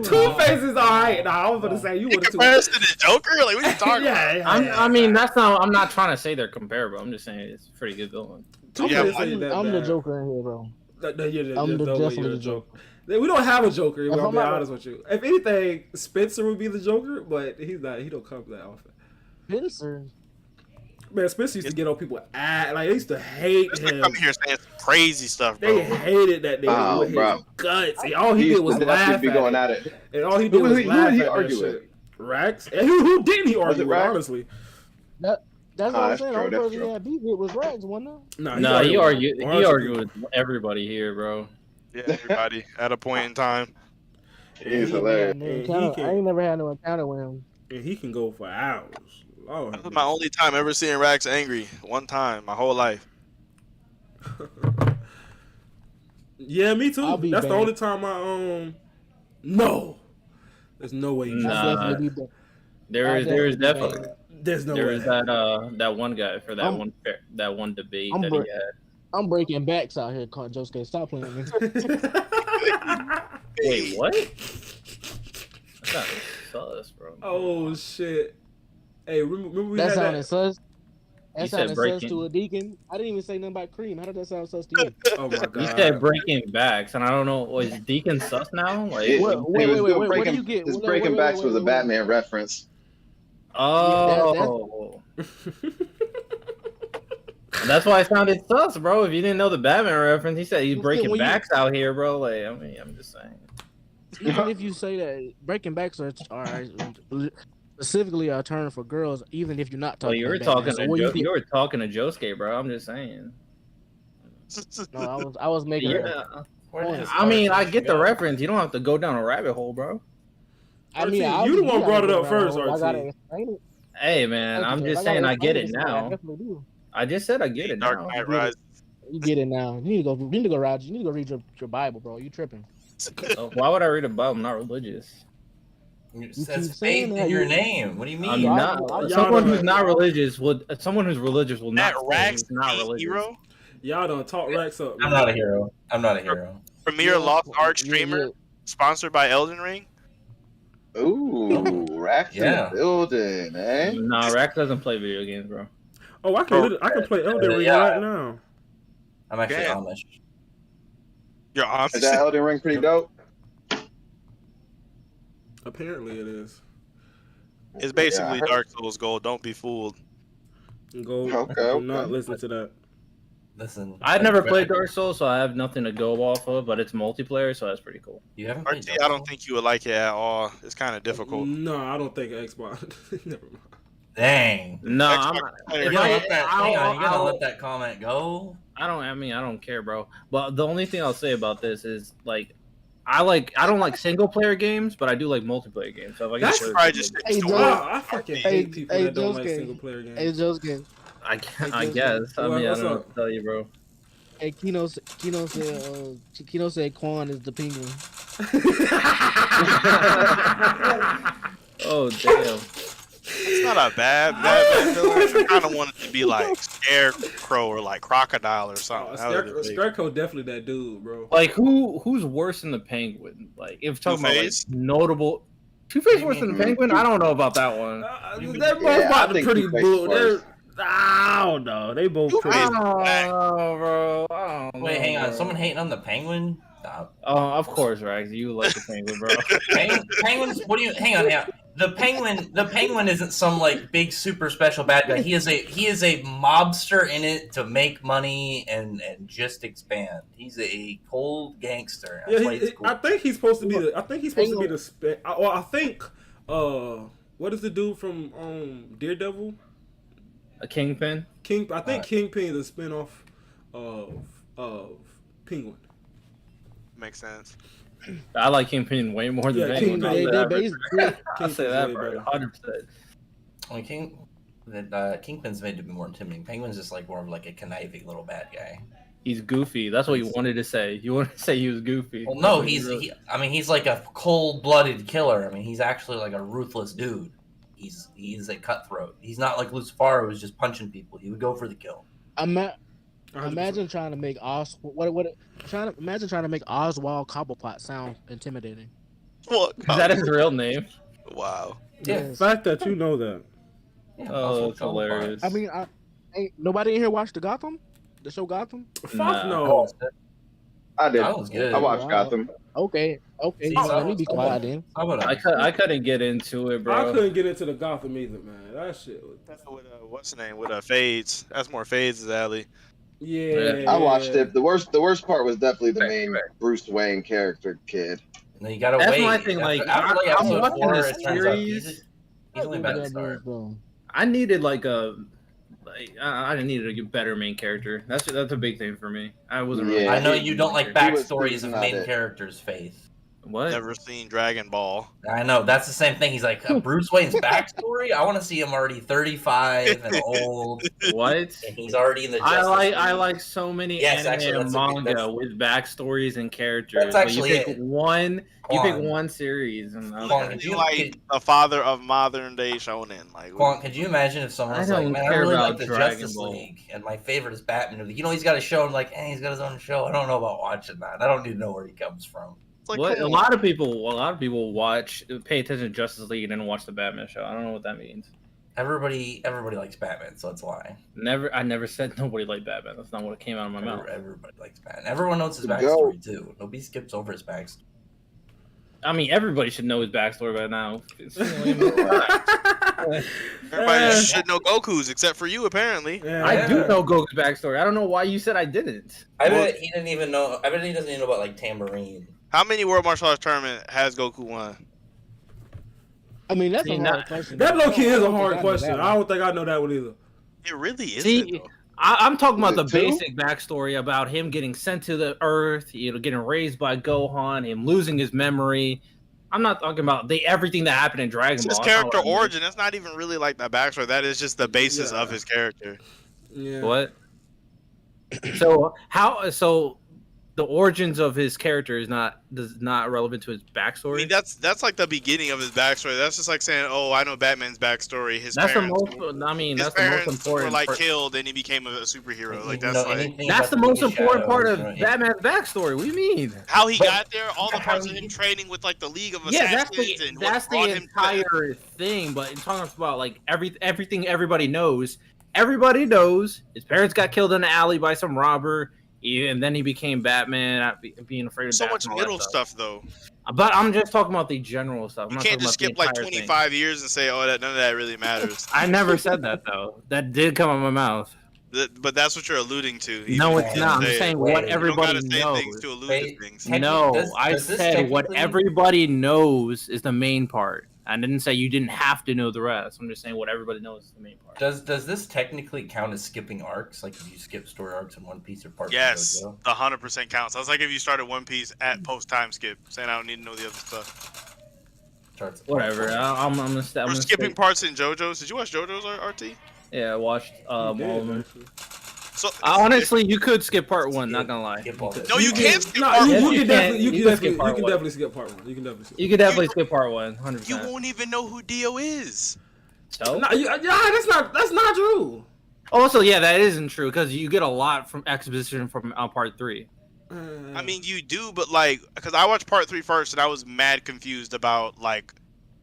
Two-Face is alright. Nah, I was gonna say you In would have comparison to Joker, like what you talking about? Yeah, I mean, that's not. I'm not trying to say they're comparable. I'm just saying it's a pretty good villain. Two-Face Yeah, ain't that I'm the bad. Joker in here, bro. I'm definitely the Joker. We don't have a Joker. If I'll I'm be not- honest with you. If anything, Spencer would be the Joker, but he's not. He don't come that often. Spencer. Man, Spencer used to get on people like they used to hate Just like him. come here saying some crazy stuff, They bro. hated that nigga Oh, with bro. his guts. And all he did was laugh be at going it. at it. And all he did was Who laugh did he at that argue with? shit. Rax? And who didn't he argue it with, Rax? honestly? That's what I'm that's saying. true, The only that's person true. he had beef with was Rags, wasn't it? No, he argued. with He Marshall. argued with everybody here, bro. Yeah, everybody at a point in time. He's hilarious. I ain't never had no encounter with him. And he can go for hours. Lord, That was my only time ever seeing Rax angry. One time, my whole life. Yeah, me too. I'll be That's the back. only time I No. There's no way you Nah. I'll definitely be back. There is definitely definitely There's no there way. is that one guy for that one debate I'm that he br- had. I'm breaking backs out here, Josuke. Stop playing me. Wait, what? That's not sus, bro. Oh shit. Hey, remember we That had sounded that? sus. You That said sounded sus breaking. to a deacon. I didn't even say nothing about cream. How did that sound sus to you? Oh my god. You said breaking backs, and I don't know. Was Deacon sus now? Like, It- Wait, he wait, was wait, doing wait, what do breaking- you get? His Wait, breaking wait, backs wait, was a wait. Batman reference. oh, that's why it sounded sus, bro. If you didn't know the Batman reference, he said he's Well, breaking when you- backs out here, bro. Like, I mean, I'm just saying. Even if you say that breaking backs are specifically a term for girls, even if you're not Well, talking you were about Batman. talking So to what do you think? you were talking to Josuke, bro. I'm just saying. No, I was making. Yeah. Where did this I mean, I conversation get the go? reference. You don't have to go down a rabbit hole, bro. I mean, RT, I you the one gotta brought it go up around first, the hole. I gotta RT. explain it. Hey, man, Thank I'm you. If just I gotta saying I explain get it so I now. definitely do. I just said I get it Dark now. Knight You get it. Rises. You get it now. You need to go. You need to go, Roger. You need to go read your Bible, bro. You tripping? Why would I read a Bible? I'm not religious. It You says keep saying faith that, in your you- name. What do you mean? I'm So not. y'all Someone don't who's like- not religious would. Someone who's religious will That not say Rax he's not religious. hero, Y'all done talk Rex up. I'm Man. not a hero. I'm not a hero. premier Yeah, Lost Ark yeah, streamer, yeah. sponsored by Elden Ring. Ooh, Rax in Yeah. the building, eh? Nah, Rack doesn't play video games, bro. Oh, I can play Elden Ring Yeah. right now. I'm actually Yeah. Amish. You're honest. Is that Elden Ring pretty dope? Apparently it is. It's basically Yeah, I heard- Dark Souls Gold. Don't be fooled. Go. Okay, Do okay. not listen to that. Listen, I've never played Dark Souls, so I have nothing to go off of. But it's multiplayer, so that's pretty cool. You haven't played RT, Dark I don't Souls? think you would like it at all. It's kind of difficult. No, I don't think Xbox. Never mind. Dang. No, I'm Xbox not. player- You're If gonna I- let that, hang on, you're gonna I'll- let that comment go? I mean, I don't care, bro. But the only thing I'll say about this is like, I don't like single player games, but I do like multiplayer games. So if I That's get Probably just Hey, sticks to Joe. one. Wow, I fucking Hey, hate people hey, that don't like Josuke. single player games. Hey, Josuke. I guess. I mean, I What's don't know up? what to tell you, bro. Hey, Kino said Quan is the penguin. Oh damn. It's not a bad villain. I kind of want it to be like Scarecrow or like Crocodile or something. That would've been big. Scarecrow definitely that dude, bro. Like who's worse than the Penguin? Like if talking about like Two-Face? notable. Two-Face worse than the Penguin? I don't know about that one. They're both Yeah, I about the think pretty Two-Face blue. first. I don't know. They both pretty. Two-Face. Oh, bro. I don't Wait, know, hang on. bro. Someone hating on the penguin? Oh, of course, Rags. You like the Penguin, bro. Penguins? What do you? Hang on. The penguin isn't some like big super special bad guy. He is a mobster in it to make money and just expand. He's a cold gangster. That's why he's cool. I think he's supposed to be the. I think he's supposed to be the. Well, I think. What is the dude from Daredevil? A Kingpin? I think Kingpin is a spinoff of Penguin. Makes sense. I like Kingpin way more than Yeah, Penguin. Kingpin, I'll say that, way bro. better. 100%. I mean, Kingpin's made to be more intimidating. Penguin's just like more of like a conniving little bad guy. He's goofy. That's what you wanted to say. You wanted to say he was goofy. Well, no, he's like a cold-blooded killer. I mean, he's actually like a ruthless dude. He's a cutthroat. He's not like Lucifer, who's just punching people. He would go for the kill. Imagine trying to make imagine trying to make Oswald Cobblepot sound intimidating. What? Is that his real name? Wow. The Yes. fact that you know that. Yeah, Oh, also it's hilarious. I mean, ain't nobody in here watched the show Gotham? Fuck Nah. no. I did. That was good. I watched Wow. Gotham. Okay, See, let me be quiet then. How about I couldn't get into it, I bro. couldn't get into the Gotham either, man. That shit was. With what's the name? With Fades. That's more Fades' alley. Yeah. I watched it. The worst part was definitely the main Bruce Wayne character kid. No, you gotta That's wait. my thing, like, after I'm episode watching 4, this it turns out series. he's only about to start. I needed like I needed a better main character. That's a big thing for me. I wasn't really. Yeah. I know you don't like He backstories was of not main it. characters, Faith. What? Never seen Dragon Ball. I know that's the same thing. He's like Bruce Wayne's backstory. I want to see him already 35 and old, What? and he's already in the. I Justice League. like so many Yes, anime actually, and that's a good- manga that's- with backstories and characters. That's actually but you pick it. one. You Quan. pick one series, and Quan, He's could you- like the father of modern day shonen. Like, Quan, could you imagine if someone I was like, don't "Man, I care really about like the Dragon Justice Ball." League, and my favorite is Batman." You know, he's got a show, and like, he's got his own show. I don't know about watching that. I don't need to know where he comes from. it's like, what? come A on. lot of people pay attention to Justice League and then watch the Batman show. I don't know what that means. Everybody likes Batman, so that's why. I never said nobody liked Batman. That's not what came out of my mouth. Everybody likes Batman. Everyone knows his Go. backstory too. Nobody skips over his backstory. I mean, everybody should know his backstory by now. Everybody should know Goku's except for you, apparently. Yeah. I do know Goku's backstory. I don't know why you said I didn't. I bet he didn't even know. I bet he doesn't even know about like Tambourine. How many World Martial Arts tournament has Goku won? I mean, that's See, a now- hard question. That low key is a I don't hard think I know question. that I don't think I know that one either. It really isn't. See, Though. I'm talking about the Is it two? basic backstory about him getting sent to the Earth, getting raised by Gohan, him losing his memory. I'm not talking about everything that happened in Dragon It's Ball. his That's not character what I mean. origin. That's not even really like the backstory. That is just the basis of Yeah. his character. Yeah. What? So the origins of his character is not relevant to his I backstory. mean, that's like the beginning of his backstory. That's just like saying, "Oh, I know Batman's backstory. His That's the parents, most. I mean, his that's the most parents were important. like part. killed, and he became a superhero. Like You that's know like anything That's the about most League important part of Shadows, right? Batman's backstory. What do you mean? how he But- got there. All the how parts of he- him training with like the League of Yeah, Assassins and what that's brought the him to that. entire thing. But in talking about like everything everybody knows his parents got killed in the alley by some robber, and then he became Batman, not being afraid of So Batman, much all that middle stuff though. But I'm just talking about the general stuff. I'm You not can't talking just about skip the like entire thing. 25 years and say, "Oh, that none of that really matters." I never said that though. That did come out of my mouth. But that's what you're alluding to. even No, if it's you not. I'm say it. saying Wait, what you You don't everybody gotta say knows. things to allude Wait, to things. Technically, No, does I this said what technically- everybody knows is the main part. I didn't say you didn't have to know the rest. I'm just saying what everybody knows is the main part. Does this technically count as skipping arcs? Like if you skip story arcs in One Piece or part Yes, of JoJo? the 100% counts. That's like if you started One Piece at post time skip, saying I don't need to know the other stuff. Starts at Whatever. part I'm gonna Or I'm skipping parts in JoJo's. Did you watch JoJo's RT? Yeah, I watched all of them. So Honestly, you could skip part one. Not gonna lie. Skip all this. No, you can't skip No, part you, Yes, one. you you can can. definitely, you You can can definitely, skip part you can one. definitely skip part one. You can definitely skip. You could definitely skip part one. 100%. You won't even know who Dio is. So? No, that's not true. Also, yeah, that isn't true because you get a lot from exposition from part 3. I mean, you do, but like, because I watched part 3 first, and I was mad confused about like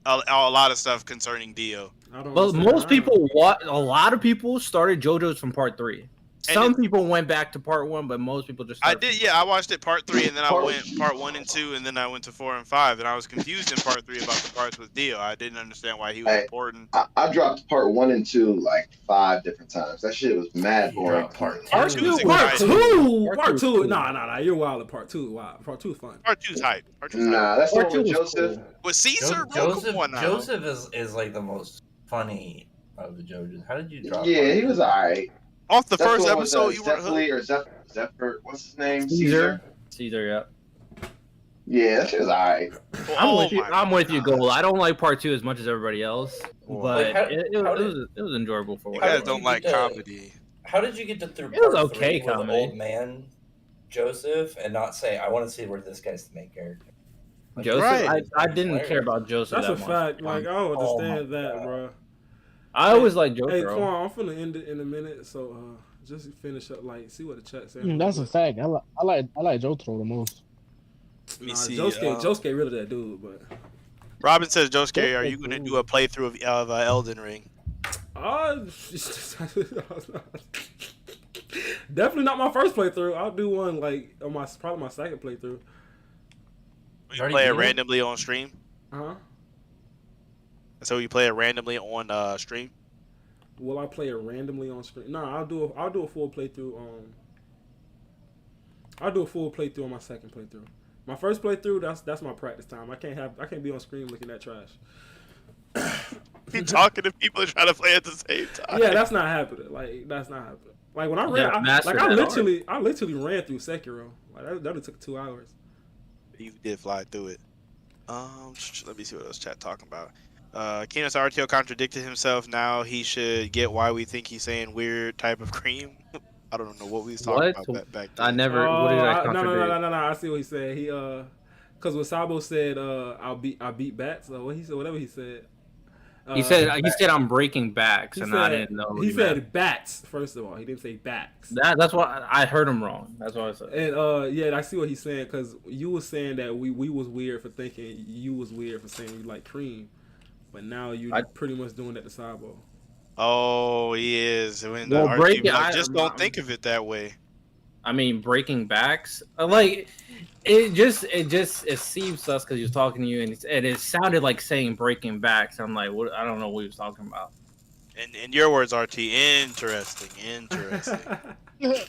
a lot of stuff concerning Dio. I don't But understand. most people, a lot of people started JoJo's from part 3. And Some people went back to part 1, but most people just. I started did, yeah. I watched it part 3, and then I went part 1 and 2, and then I went to 4 and 5, and I was confused in part 3 about the parts with Dio. I didn't understand why he was Hey, important. I dropped part 1 and 2 like 5 different times. That shit was mad boring. dropped part Part Two two was Part exciting. two, Part part two two. is Nah. You're wild at part 2. Wow, part 2 is fun. Part 2's hype. Part 2's hype. Nah, that's the Part one with 2 was Joseph. cool. With Caesar, bro, Joseph, come on now. Joseph is like the most funny of the JoJo's. How did you drop? Yeah, part he two? was alright. Off the That's first one with, episode, you weren't hooked. Zeppeli or Zephyr. What's his name? Caesar. Caesar, yeah. Yeah, that shit was alright. I'm with you. my I'm with you, God. Gold. I don't like part 2 as much as everybody else, Well, but how- it how was enjoyable for You what How it guys did was. don't you like get to- comedy. How did you get to through It was part okay 3 with comedy. old man Joseph and not say, I want to see where this guy's the main character? Like, Joseph, Right. I didn't care about Joseph. That's that a much. fact. Like I don't Oh my understand that, God. bro. I always like Jotaro. Hey, Quan, I'm finna end it in a minute, so just finish up. Like, see what the chat says. That's a fact. I like Oh, Jotaro the most. Let me Nah, see. Josuke really that dude, but Robin says, Josuke, are you going to do a playthrough of Elden Ring? definitely not my first playthrough. I'll do one like on probably my second playthrough. Will you already play it beat it? randomly on stream? So you play it randomly on stream? Will I play it randomly on screen? No, I'll do a full playthrough. I'll do a full playthrough on my second playthrough. My first playthrough, that's my practice time. I can't be on screen looking at trash. You talking to people and trying to play at the same time? Yeah, that's not happening. Like that's not happening. Like when I Yeah, ran, master I that literally ran through Sekiro. Like that only took 2 hours. You did fly through it. Let me see what else chat talking about. Kino's RTO contradicted himself. Now he should get why we think he's saying weird type of cream. I don't know what we was talking What? about back I then. never. what did I no, contradict? no. I see what he said. He because when Sabo said I beat bats. So what he said, whatever he said. He said I'm breaking backs, he and said, I didn't know. what He said meant. bats first of all. He didn't say backs. That's why I heard him wrong. That's what I said. And yeah, I see what he's saying because you was saying that we was weird for thinking you was weird for saying you like cream, but now you pretty much doing that to Sabo. Oh, he is. When Well, the break RT, it- like, I- just don't think of it that way. I mean, breaking backs. Like it seems sus because he was talking to you, and it sounded like saying breaking backs. I'm like, what? I don't know what he was talking about. In your words, RT, interesting.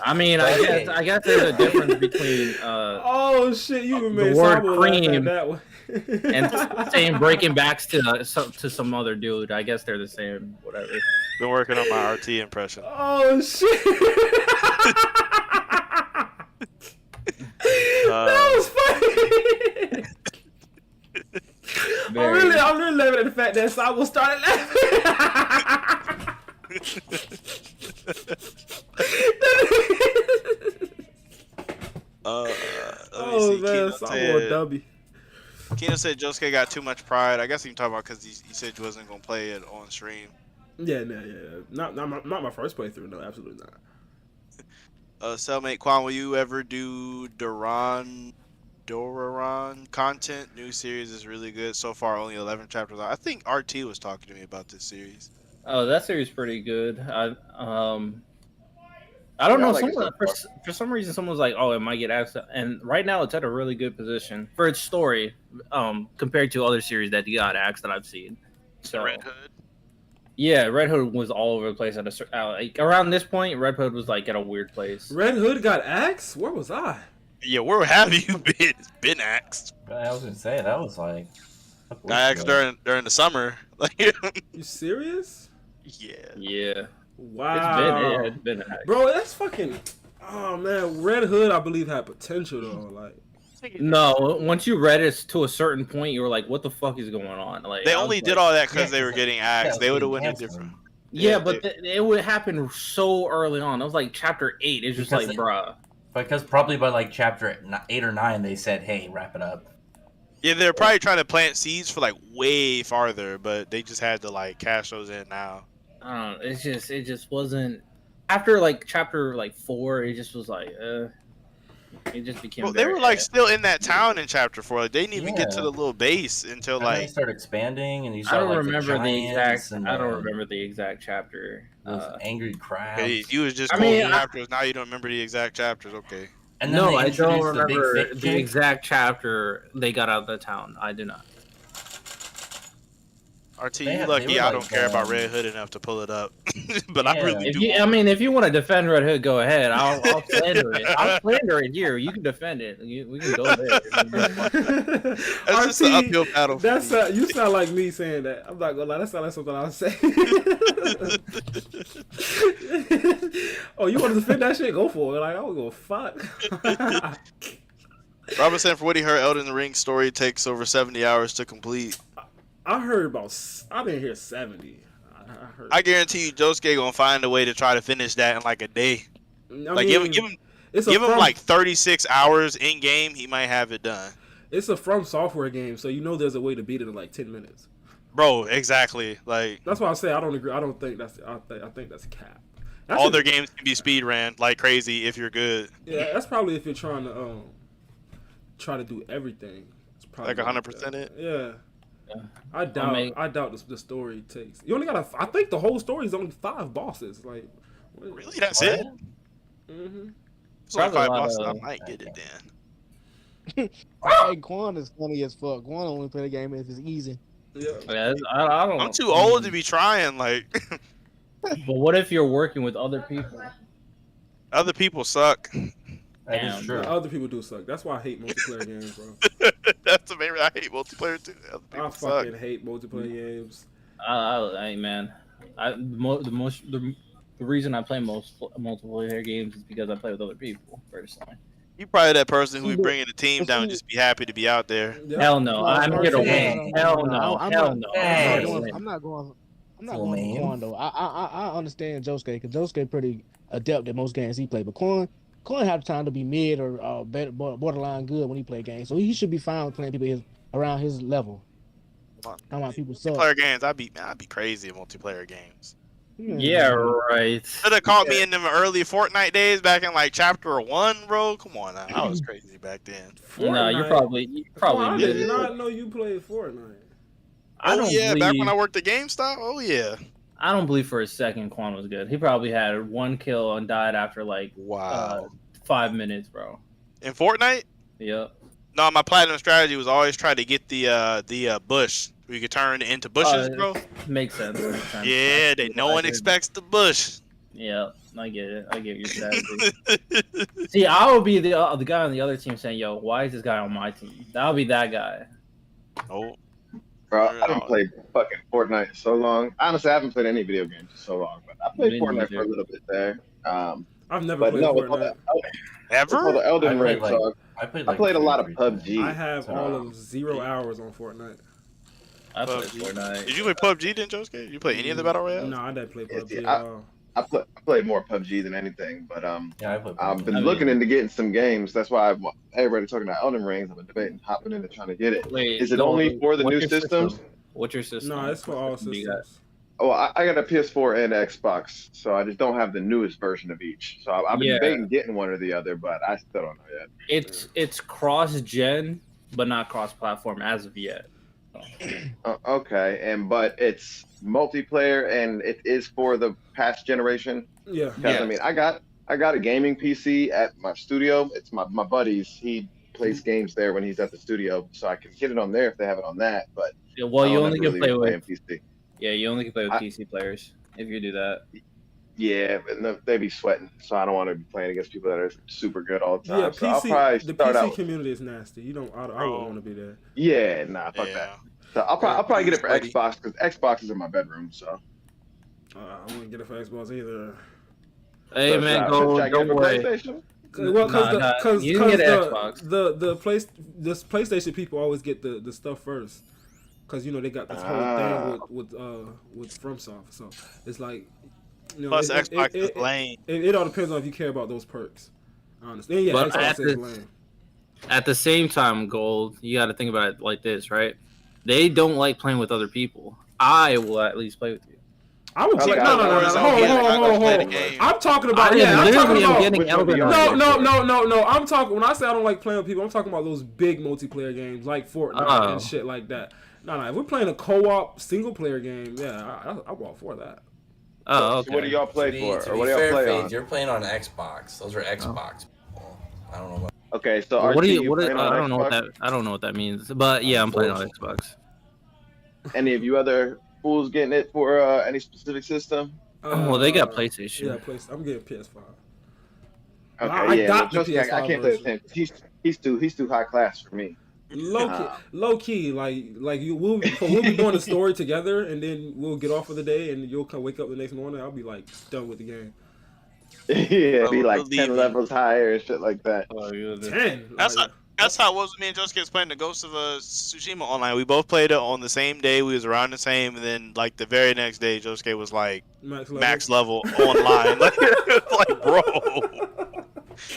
I mean, I guess there's a difference between oh shit, you even the made word Sabo laugh at cream that one. and saying breaking backs to some other dude. I guess they're the same. Whatever. Been working on my RT impression. Oh shit. That was funny. I'm really laughing at the fact that Sabo started laughing. Oh man, Sabo a W. Kino said Josuke got too much pride. I guess he can talk about because he said you wasn't gonna play it on stream. Yeah. Not my first playthrough. No, absolutely not. Cellmate Quan, will you ever do Doran content? New series is really good. So far, only 11 chapters out. I think RT was talking to me about this series. Oh, that series is pretty good. I don't know. like Someone, for some reason, someone's like, "Oh, it might get axed," and right now it's at a really good position for its story, compared to other series that got axed that I've seen. So, Red Hood. Yeah, Red Hood was all over the place at like around this point. Red Hood was like at a weird place. Red Hood got axed? Where was I? Yeah, where have you been? It's been axed. I was gonna say that was like. I axed during the summer. Like, you serious? Yeah. Wow. It's been axed. Bro, that's fucking. Oh man, Red Hood I believe had potential though. Like. No, once you read it to a certain point, you were like, "What the fuck is going on?" Like they only did all that because they were getting axed. They would have went a different. Yeah, but it would happen so early on. It was like chapter 8. It's just like, bruh. Because probably by like chapter 8 or 9, they said, "Hey, wrap it up." Yeah, they're probably trying to plant seeds for like way farther, but they just had to like cash those in now. It just wasn't. After like chapter 4, it just was like, it just became. Well, they were like still in that town in chapter 4. Like, they didn't even get to the little base until like they start expanding, and you I don't remember the exact. I don't remember the exact chapter. Angry crabs. Hey, you was just going chapters. Now you don't remember the exact chapters. Okay. And then no, I don't remember the exact chapter they got out of the town. I do not. RT, you lucky I don't care about Red Hood enough to pull it up, but I really do. I mean, if you want to defend Red Hood, go ahead. I'll slander it. I'll slander it here. You can defend it. We can go there. That's just an uphill battle. That's you sound like me saying that. I'm not gonna lie. That sounds like something I'll say. Oh, you want to defend that shit? Go for it. Like I don't go fuck. Robert said, for what he heard, Elden Ring story takes over 70 hours to complete. I heard about. I didn't hear 70. I guarantee you, Josuke gonna find a way to try to finish that in like a day. Give him like 36 hours in game. He might have it done. It's a From Software game, so you know there's a way to beat it in like 10 minutes. Bro, exactly. Like that's why I say I don't agree. I don't think that's. I think that's cap. All their games can be speed ran like crazy if you're good. Yeah, that's probably if you're trying to try to do everything. It's probably like 100% it. Yeah. I doubt the story takes. You only got I think the whole story is only 5 bosses. Like, really? That's it? Mm-hmm. So like 5 bosses, I might get it then. Hey, Quan is funny as fuck. Quan only play the game if it's easy. Yeah, I don't. I'm too old to be trying. Like, but what if you're working with other people? Other people suck. That is true. Other people do suck. That's why I hate multiplayer games, bro. That's the main reason I hate multiplayer too. I fucking hate multiplayer games. Man, the reason I play most multiplayer games is because I play with other people personally. You probably that person who be bringing the team down and just be happy to be out there. Yep. Hell no, I'm here to win. Hell no, hell no. I'm not going to Quan though. I understand Josuke because Josuke pretty adept at most games he play, but Quan have time to be mid or borderline good when he play games, so he should be fine with playing people around his level. How about people suck? Multiplayer games, I'd be crazy at multiplayer games. Yeah, right. Should have caught me in them early Fortnite days back in like chapter 1, bro. Come on now, I was crazy back then. No, you're probably. I did not know you played Fortnite. Back when I worked at GameStop. Oh yeah. I don't believe for a second Quan was good. He probably had 1 kill and died after like 5 minutes, bro. In Fortnite? Yep. No, my platinum strategy was always try to get the bush We could turn into bushes, bro. Makes sense. Yeah, no one expects the bush. Yeah, I get it. I get your strategy. See, I would be the guy on the other team saying, "Yo, why is this guy on my team?" That would be that guy. Oh, Bro, I haven't played fucking Fortnite in so long. Honestly, I haven't played any video games in so long, but I played Fortnite for a little bit there. I've never played Fortnite. Ever? The Elden Ring. I played a lot of PUBG. I have all of 0 hours on Fortnite. I played Fortnite. Did you play PUBG, then, Josuke? Did you play any of the battle royales? No, I didn't play PUBG Yeah, at all. I played more PUBG than anything, but Yeah, I played I've PUBG. been looking into getting some games. That's why everybody talking about Elden Rings. I've been debating hopping into trying to get it. Wait, Is it only for the new systems? What's your system? No, it's for all systems. Oh, I got a PS4 and Xbox, so I just don't have the newest version of each. So I've been debating getting one or the other, but I still don't know yet. It's cross-gen, but not cross-platform as of yet. Okay, but it's multiplayer and it is for the past generation. Yeah. Because I mean, I got a gaming PC at my studio. It's my buddy's. He plays games there when he's at the studio, so I can get it on there if they have it on that. But Yeah, well, you only can play with PC. Yeah, you only can play with PC players if you do that. Yeah, but they be sweating, so I don't want to be playing against people that are super good all the time. Yeah, so the PC community is nasty. I don't want to be there. Yeah, nah, fuck that. So I'll probably get it for Xbox because Xbox is in my bedroom. So I wouldn't get it for Xbox either. Hey man, don't worry. Well, because you can get Xbox. The PlayStation people always get the stuff first, because they got this whole thing with FromSoft. So it's like, plus Xbox is lame. It all depends on if you care about those perks. Honestly, yeah, but Xbox is lame. At the same time, Gold, you got to think about it like this, right? They don't like playing with other people. I will at least play with you. I would play. No. Hold. I'm talking about. I'm talking about. No. I'm talking. When I say I don't like playing with people, I'm talking about those big multiplayer games like Fortnite and shit like that. No. If we're playing a co-op single player game, yeah, I'm all for that. Oh, okay. So what do y'all play for? To Or what be do y'all fair, play Fade, on? you're playing on Xbox. Those are Xbox people. I don't know what. Okay, so What do you? playing on I don't know what Xbox? that. I don't know what that means. But yeah, I'm playing on Xbox. Any of you other fools getting it for any specific system? Well, they got PlayStation. Yeah, I'm getting PS5. Okay, I got the PS5 I can't play with him. He's too high class for me. Low key, like we'll be doing the story together, and then we'll get off for the day, and you'll wake up the next morning. I'll be like done with the game. Yeah, be like 10 levels higher and shit like that. 10. That's how it was with me and Josuke playing the Ghost of Tsushima online. We both played it on the same day. We was around the same, and then like the very next day, Josuke was like max level online. like bro.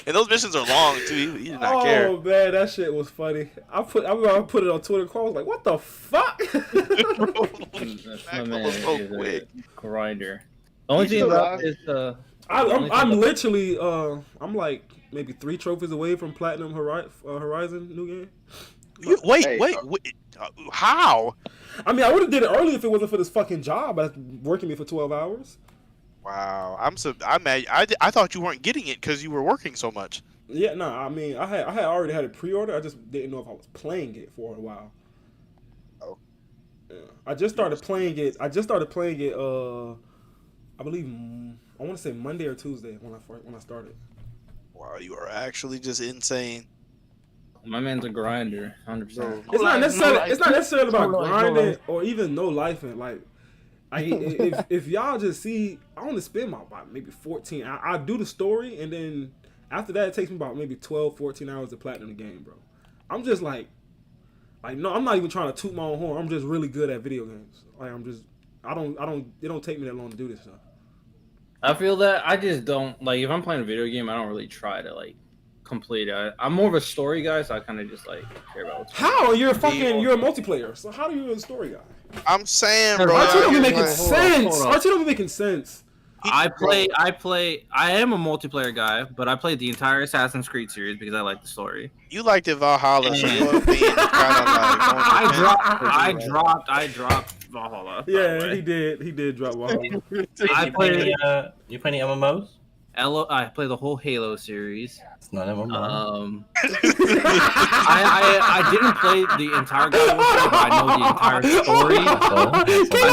And those missions are long too. He did not care. Oh man, that shit was funny. I put it on Twitter. I was like, "What the fuck?" My man is a grinder. The only thing about this, I'm literally, I'm like maybe 3 trophies away from Platinum Horizon new game. Wait. How? I mean, I would have did it early if it wasn't for this fucking job that's working me for 12 hours. Wow, I'm mad. I thought you weren't getting it because you were working so much. Yeah, no, I mean, I had already had it pre-order. I just didn't know if I was playing it for a while. Oh. Yeah. I just started playing it. I believe I want to say Monday or Tuesday when I started. Wow, you are actually just insane. my man's a grinder, 100%. It's not necessarily about grinding or even no life in like. If y'all just see, I only spend about maybe 14. I do the story, and then after that, it takes me about maybe 12, 14 hours to platinum the game, bro. I'm just like no, I'm not even trying to toot my own horn. I'm just really good at video games. Like it don't take me that long to do this stuff. I feel that I just don't like if I'm playing a video game, I don't really try to like complete it. I'm more of a story guy, so I kind of just like care about what's how you're a multiplayer. So how do you a story guy? I'm saying, bro. RT don't be making sense. RT don't be making sense. I am a multiplayer guy, but I played the entire Assassin's Creed series because I like the story. You liked it Valhalla, so you want to be kind of like I dropped Valhalla. Yeah, he did drop Valhalla. You play any MMOs? I play the whole Halo series. It's not MMO. I didn't play the entire God of War series, but I know the entire story. I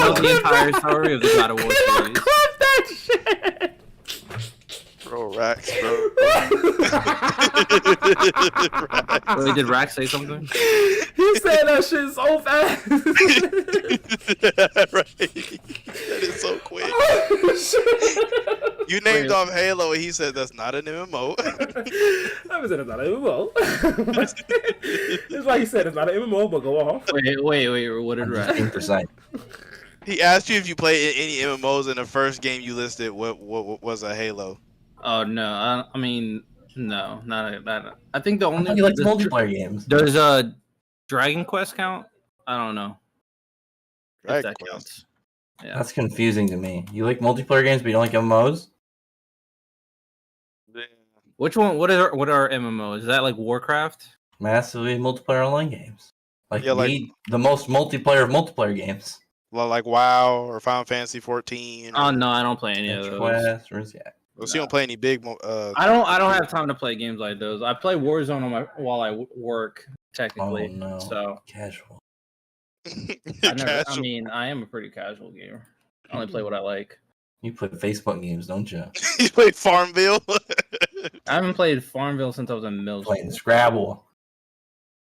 know the entire story of the God of War series. That shit. Bro, Rax, bro. Wait, did Rax say something? He said that shit so fast. Right. That is so quick. You named off Halo, and he said that's not an MMO. I said it's not an MMO. It's like he said it's not an MMO, but go off. Wait, what did Rax? Being precise. He asked you if you played any MMOs, and the first game you listed what was a Halo. Oh no, I mean no, not that. I think the I only thought you liked multiplayer games. Does Dragon Quest count? I don't know. If Dragon that Quest. counts. Yeah. That's confusing to me. You like multiplayer games, but you don't like MMOs? Which one? What are MMOs? Is that like Warcraft? Massively multiplayer online games. Like, Yeah, like- the most multiplayer of multiplayer games. Well, like WoW or Final Fantasy 14. Oh no, I don't play any of those. Quest, or yeah. So you don't play any big. I don't have time to play games like those. I play Warzone while I work technically. Oh, no. So Casual. I mean, I am a pretty casual gamer. I only play what I like. You play Facebook games, don't you? You played Farmville. I haven't played Farmville since I was in middle Playing school. Scrabble.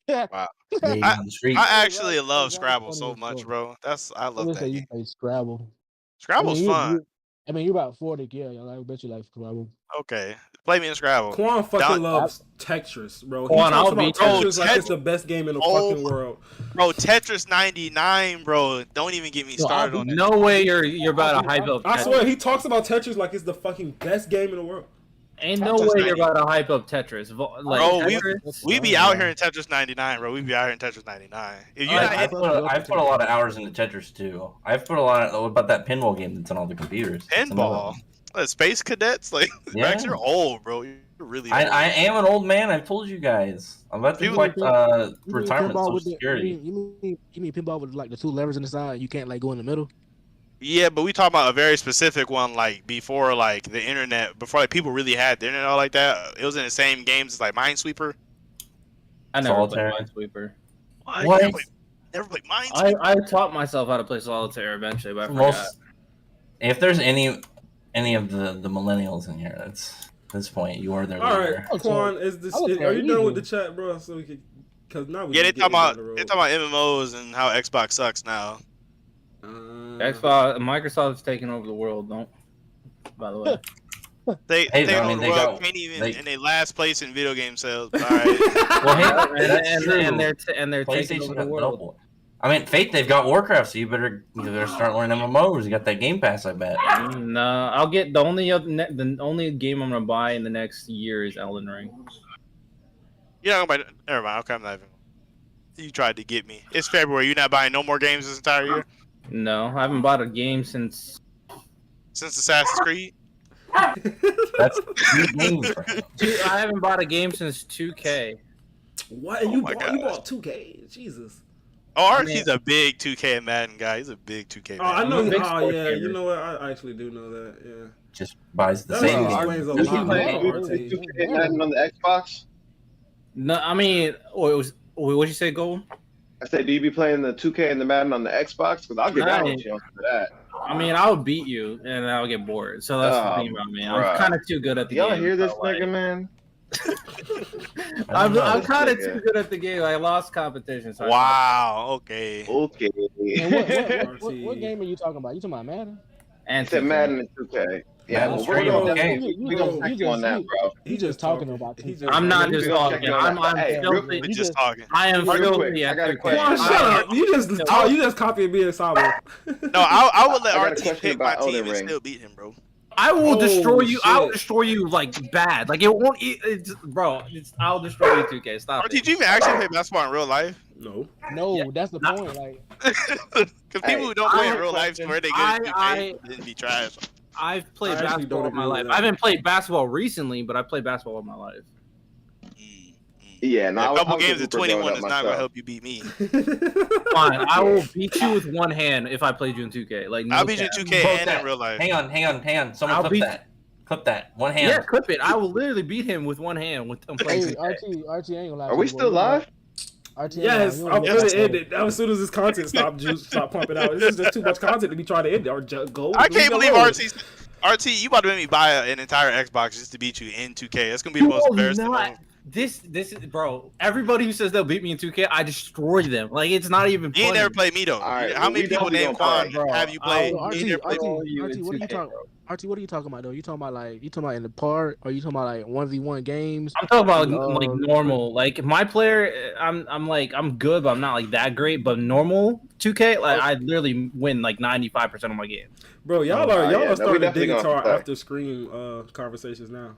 Wow. Skating on the street. I actually love Scrabble so much, bro. I I love would that say you game. play Scrabble. Scrabble's fun. I mean, you're about 40, yeah. I bet you like Scrabble. Okay, play me in Scrabble. Quan fucking Don- loves Tetris, bro. He Quan, talks I'll about be- Tetris Bro, like it's the best game in the Oh, fucking world. Bro, Tetris 99, bro. Don't even get me No, started on that. No way you're about to hype up. I Tetris. swear, he talks about Tetris like it's the fucking best game in the world. Ain't no Tetris way you're 90. about to hype up Tetris. Like, Bro, Tetris? We be out here in Tetris 99, bro. We be out here in Tetris 99. If you're Oh, not I've put a lot of hours into Tetris too. I've put a lot of, what about that pinball game that's on all the computers? That's another pinball, one. Space Cadets, like Yeah. Rex, you're old, bro. You're really old. I am an old man. I've told you guys. I'm about to You collect You mean retirement pinball Social with the- Security. You mean pinball with like the two levers on the side? You can't like go in the middle. Yeah, but we talk about a very specific one, like before, like the internet, before like people really had the internet all like that. It was in the same games as like Minesweeper. I never Solitaire. played Minesweeper. What? Never played Minesweeper. I taught myself how to play solitaire eventually, but I forgot. Most, if there's any of the millennials in here, that's at this point you are their All leader. right, Quan, is this? I look Are you at done you. with the chat, bro? So we could, because now we Yeah, can they get talking down about the they road. talking about MMOs and how Xbox sucks now. Xbox, Microsoft's taking over the world. Don't. By the way, They Hey, they I own mean, the they world, got- can't even they- in their last place in video game sales. All right. Well, hey, that's true. and they're taking PlayStation over got the world. double. I mean, Fate, they've got Warcraft, so you better start learning MMOs. You got that Game Pass, I bet. No, I'll get the only game I'm gonna buy in the next year is Elden Ring. You're not gonna buy. Never mind. Okay, I'm not even. You tried to get me. It's February. You're not buying no more games this entire year No, I haven't bought a game since. since Assassin's Creed. That's two games for him. I haven't bought a game since 2K. What? Oh You my bought? You gosh. bought 2K? Jesus. Oh, I mean- he's a big 2K and Madden guy. He's a big 2K. Oh, I Madden. know. I'm a big Oh, sports yeah. gamer. You know what? I actually do know that. Yeah. Just buys the That same explains a game. lot more. RT. 2K Madden on the Xbox. No, I mean, what'd you say, Gold? I said, do you be playing the 2K and the Madden on the Xbox? Because I'll get down Nice. with you for that. I mean, I would beat you and I'll get bored. So that's the Oh, thing about me. bruh. I'm kind of too good at the Y'all game. hear this so, like, nigga, man? I'm This kind of nigga. too good at the game. I lost competition. So Wow. Okay. Okay. And You what game are you talking about? You talking about Madden? and said Madden and 2K. Yeah, Madden's well, we're free gonna on definitely game. we gonna check you on that, bro. He just talking about He 2K. I'm not We just gonna check talking. you on I'm that. Hey, filthy. real- We're You just talking. I am Real filthy quick, I at got a 2K. question. Quan, shut up. You just talk. You just copy and be a Sabo. No, I would let I got a RT question pick my about team Elden and Ring. still beat him, bro. I will Oh, destroy you. I will shit. destroy you like bad. Like it won't. Bro, I'll destroy you 2K. Stop. RT, it. do you even actually play basketball in real life? No. No, that's the not- point. Like, Because people who don't play in I- real life swear they good I- at 2K and be trash. I've played I actually basketball don't all my agree with life. that. I haven't played basketball recently, but I played basketball all my life. Yeah, no, A I couple was games a at Hooper 21 growing is up not gonna myself. help you beat me. Fine, I will beat you with one hand if I played you in 2K. Like no I'll beat you in cap. 2K Post and that. in real life. Hang on. Someone I'll clip beat- that. Clip that. One hand. Yeah, clip it. I will literally beat him with one hand. With Hey, RT, I ain't gonna lie. Are we still live? Yes, I'm gonna end it. As soon as this content stop pumping out. This is just too much content to be trying to end it. Or go. I can't believe RT, you about to make me buy an entire Xbox just to beat you in 2K. That's gonna be the most embarrassing moment. This is, bro. Everybody who says they'll beat me in 2K, I destroy them. Like, it's not even funny. You ain't never played me though. Right, how many people named Quan have you played? RT, what are you talking about though? You talking about in the part, or you talking about like 1v1 games? I'm talking about like normal. Like my player, I'm good, but I'm not like that great. But normal 2K, like I literally win like 95% of my games. Bro, y'all are starting to dig into our play. after screen conversations now.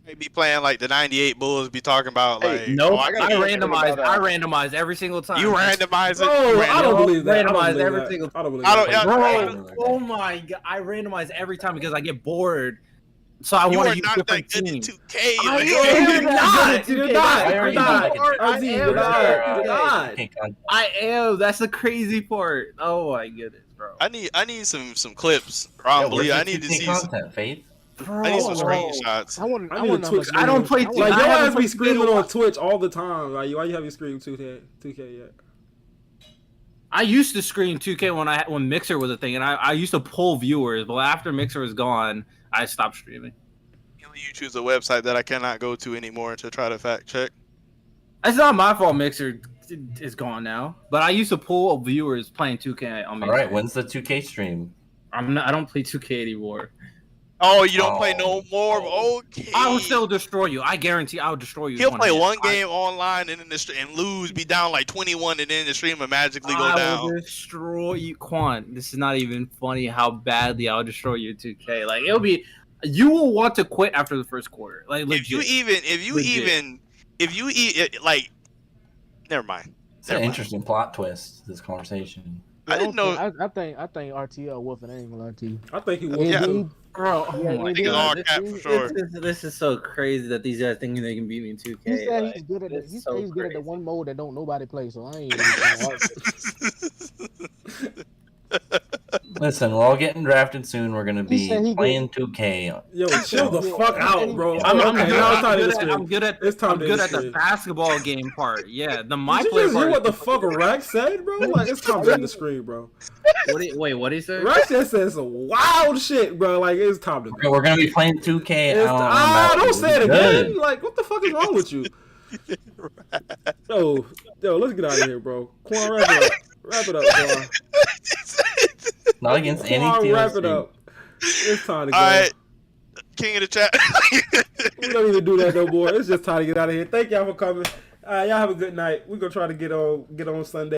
They be playing like the '98 Bulls. Be talking about like no, I randomize every single time. You randomize it. Bro, I don't believe that. Randomize every single time. I don't believe that. Bro, oh my god, I randomize every time because I get bored. So I want to use different teams. 2K. I am. That's the crazy part. Oh my goodness, bro. I need some clips. Probably. I need to see content, Faith. I need some screenshots. I don't play. Like y'all have me screaming on Twitch all the time. Like why you have me scream 2K yet? I used to scream 2K when Mixer was a thing, and I used to pull viewers. But after Mixer was gone, I stopped streaming. You choose a website that I cannot go to anymore to try to fact check. It's not my fault. Mixer is gone now, but I used to pull viewers playing 2K on Mixer. All right, when's the 2K stream? I don't play 2K anymore. Oh, you don't play no more? Okay. I will still destroy you. I guarantee I will destroy you. He'll play one game online and lose, be down like 21, and then the stream will magically go down. I will destroy you, Quan. This is not even funny how badly I'll destroy you 2K. Like it'll be, you will want to quit after the first quarter. Like legit. If you like, never mind. It's an interesting plot twist. This conversation. I didn't know. I think RTL wolfing. I ain't gonna lie to you. I think he wolfing too. Bro, I think it's all cap for sure. This is so crazy that these guys thinking they can beat me in 2K. He said he's good at it. He said he's good at the one mode that don't nobody play. So I ain't. Listen, we're all getting drafted soon. We're gonna be playing 2K. Yo, chill the fuck out, bro. I'm good at the basketball game part. Yeah, the my Did you play just part. hear what the fuck Rex said, bro? Like it's time to end the screen, bro. What did he say? Rex just said some wild shit, bro. Like it's time to go. We're gonna be playing 2K. Don't say it again. Like what the fuck is wrong with you? Yo, let's get out of here, bro. Quan, wrap it up, Quan. Not against any team. Wrap it up. It's time to go. All right, king of the chat. We don't even do that no more. It's just time to get out of here. Thank y'all for coming. Y'all have a good night. We're gonna try to get on Sunday.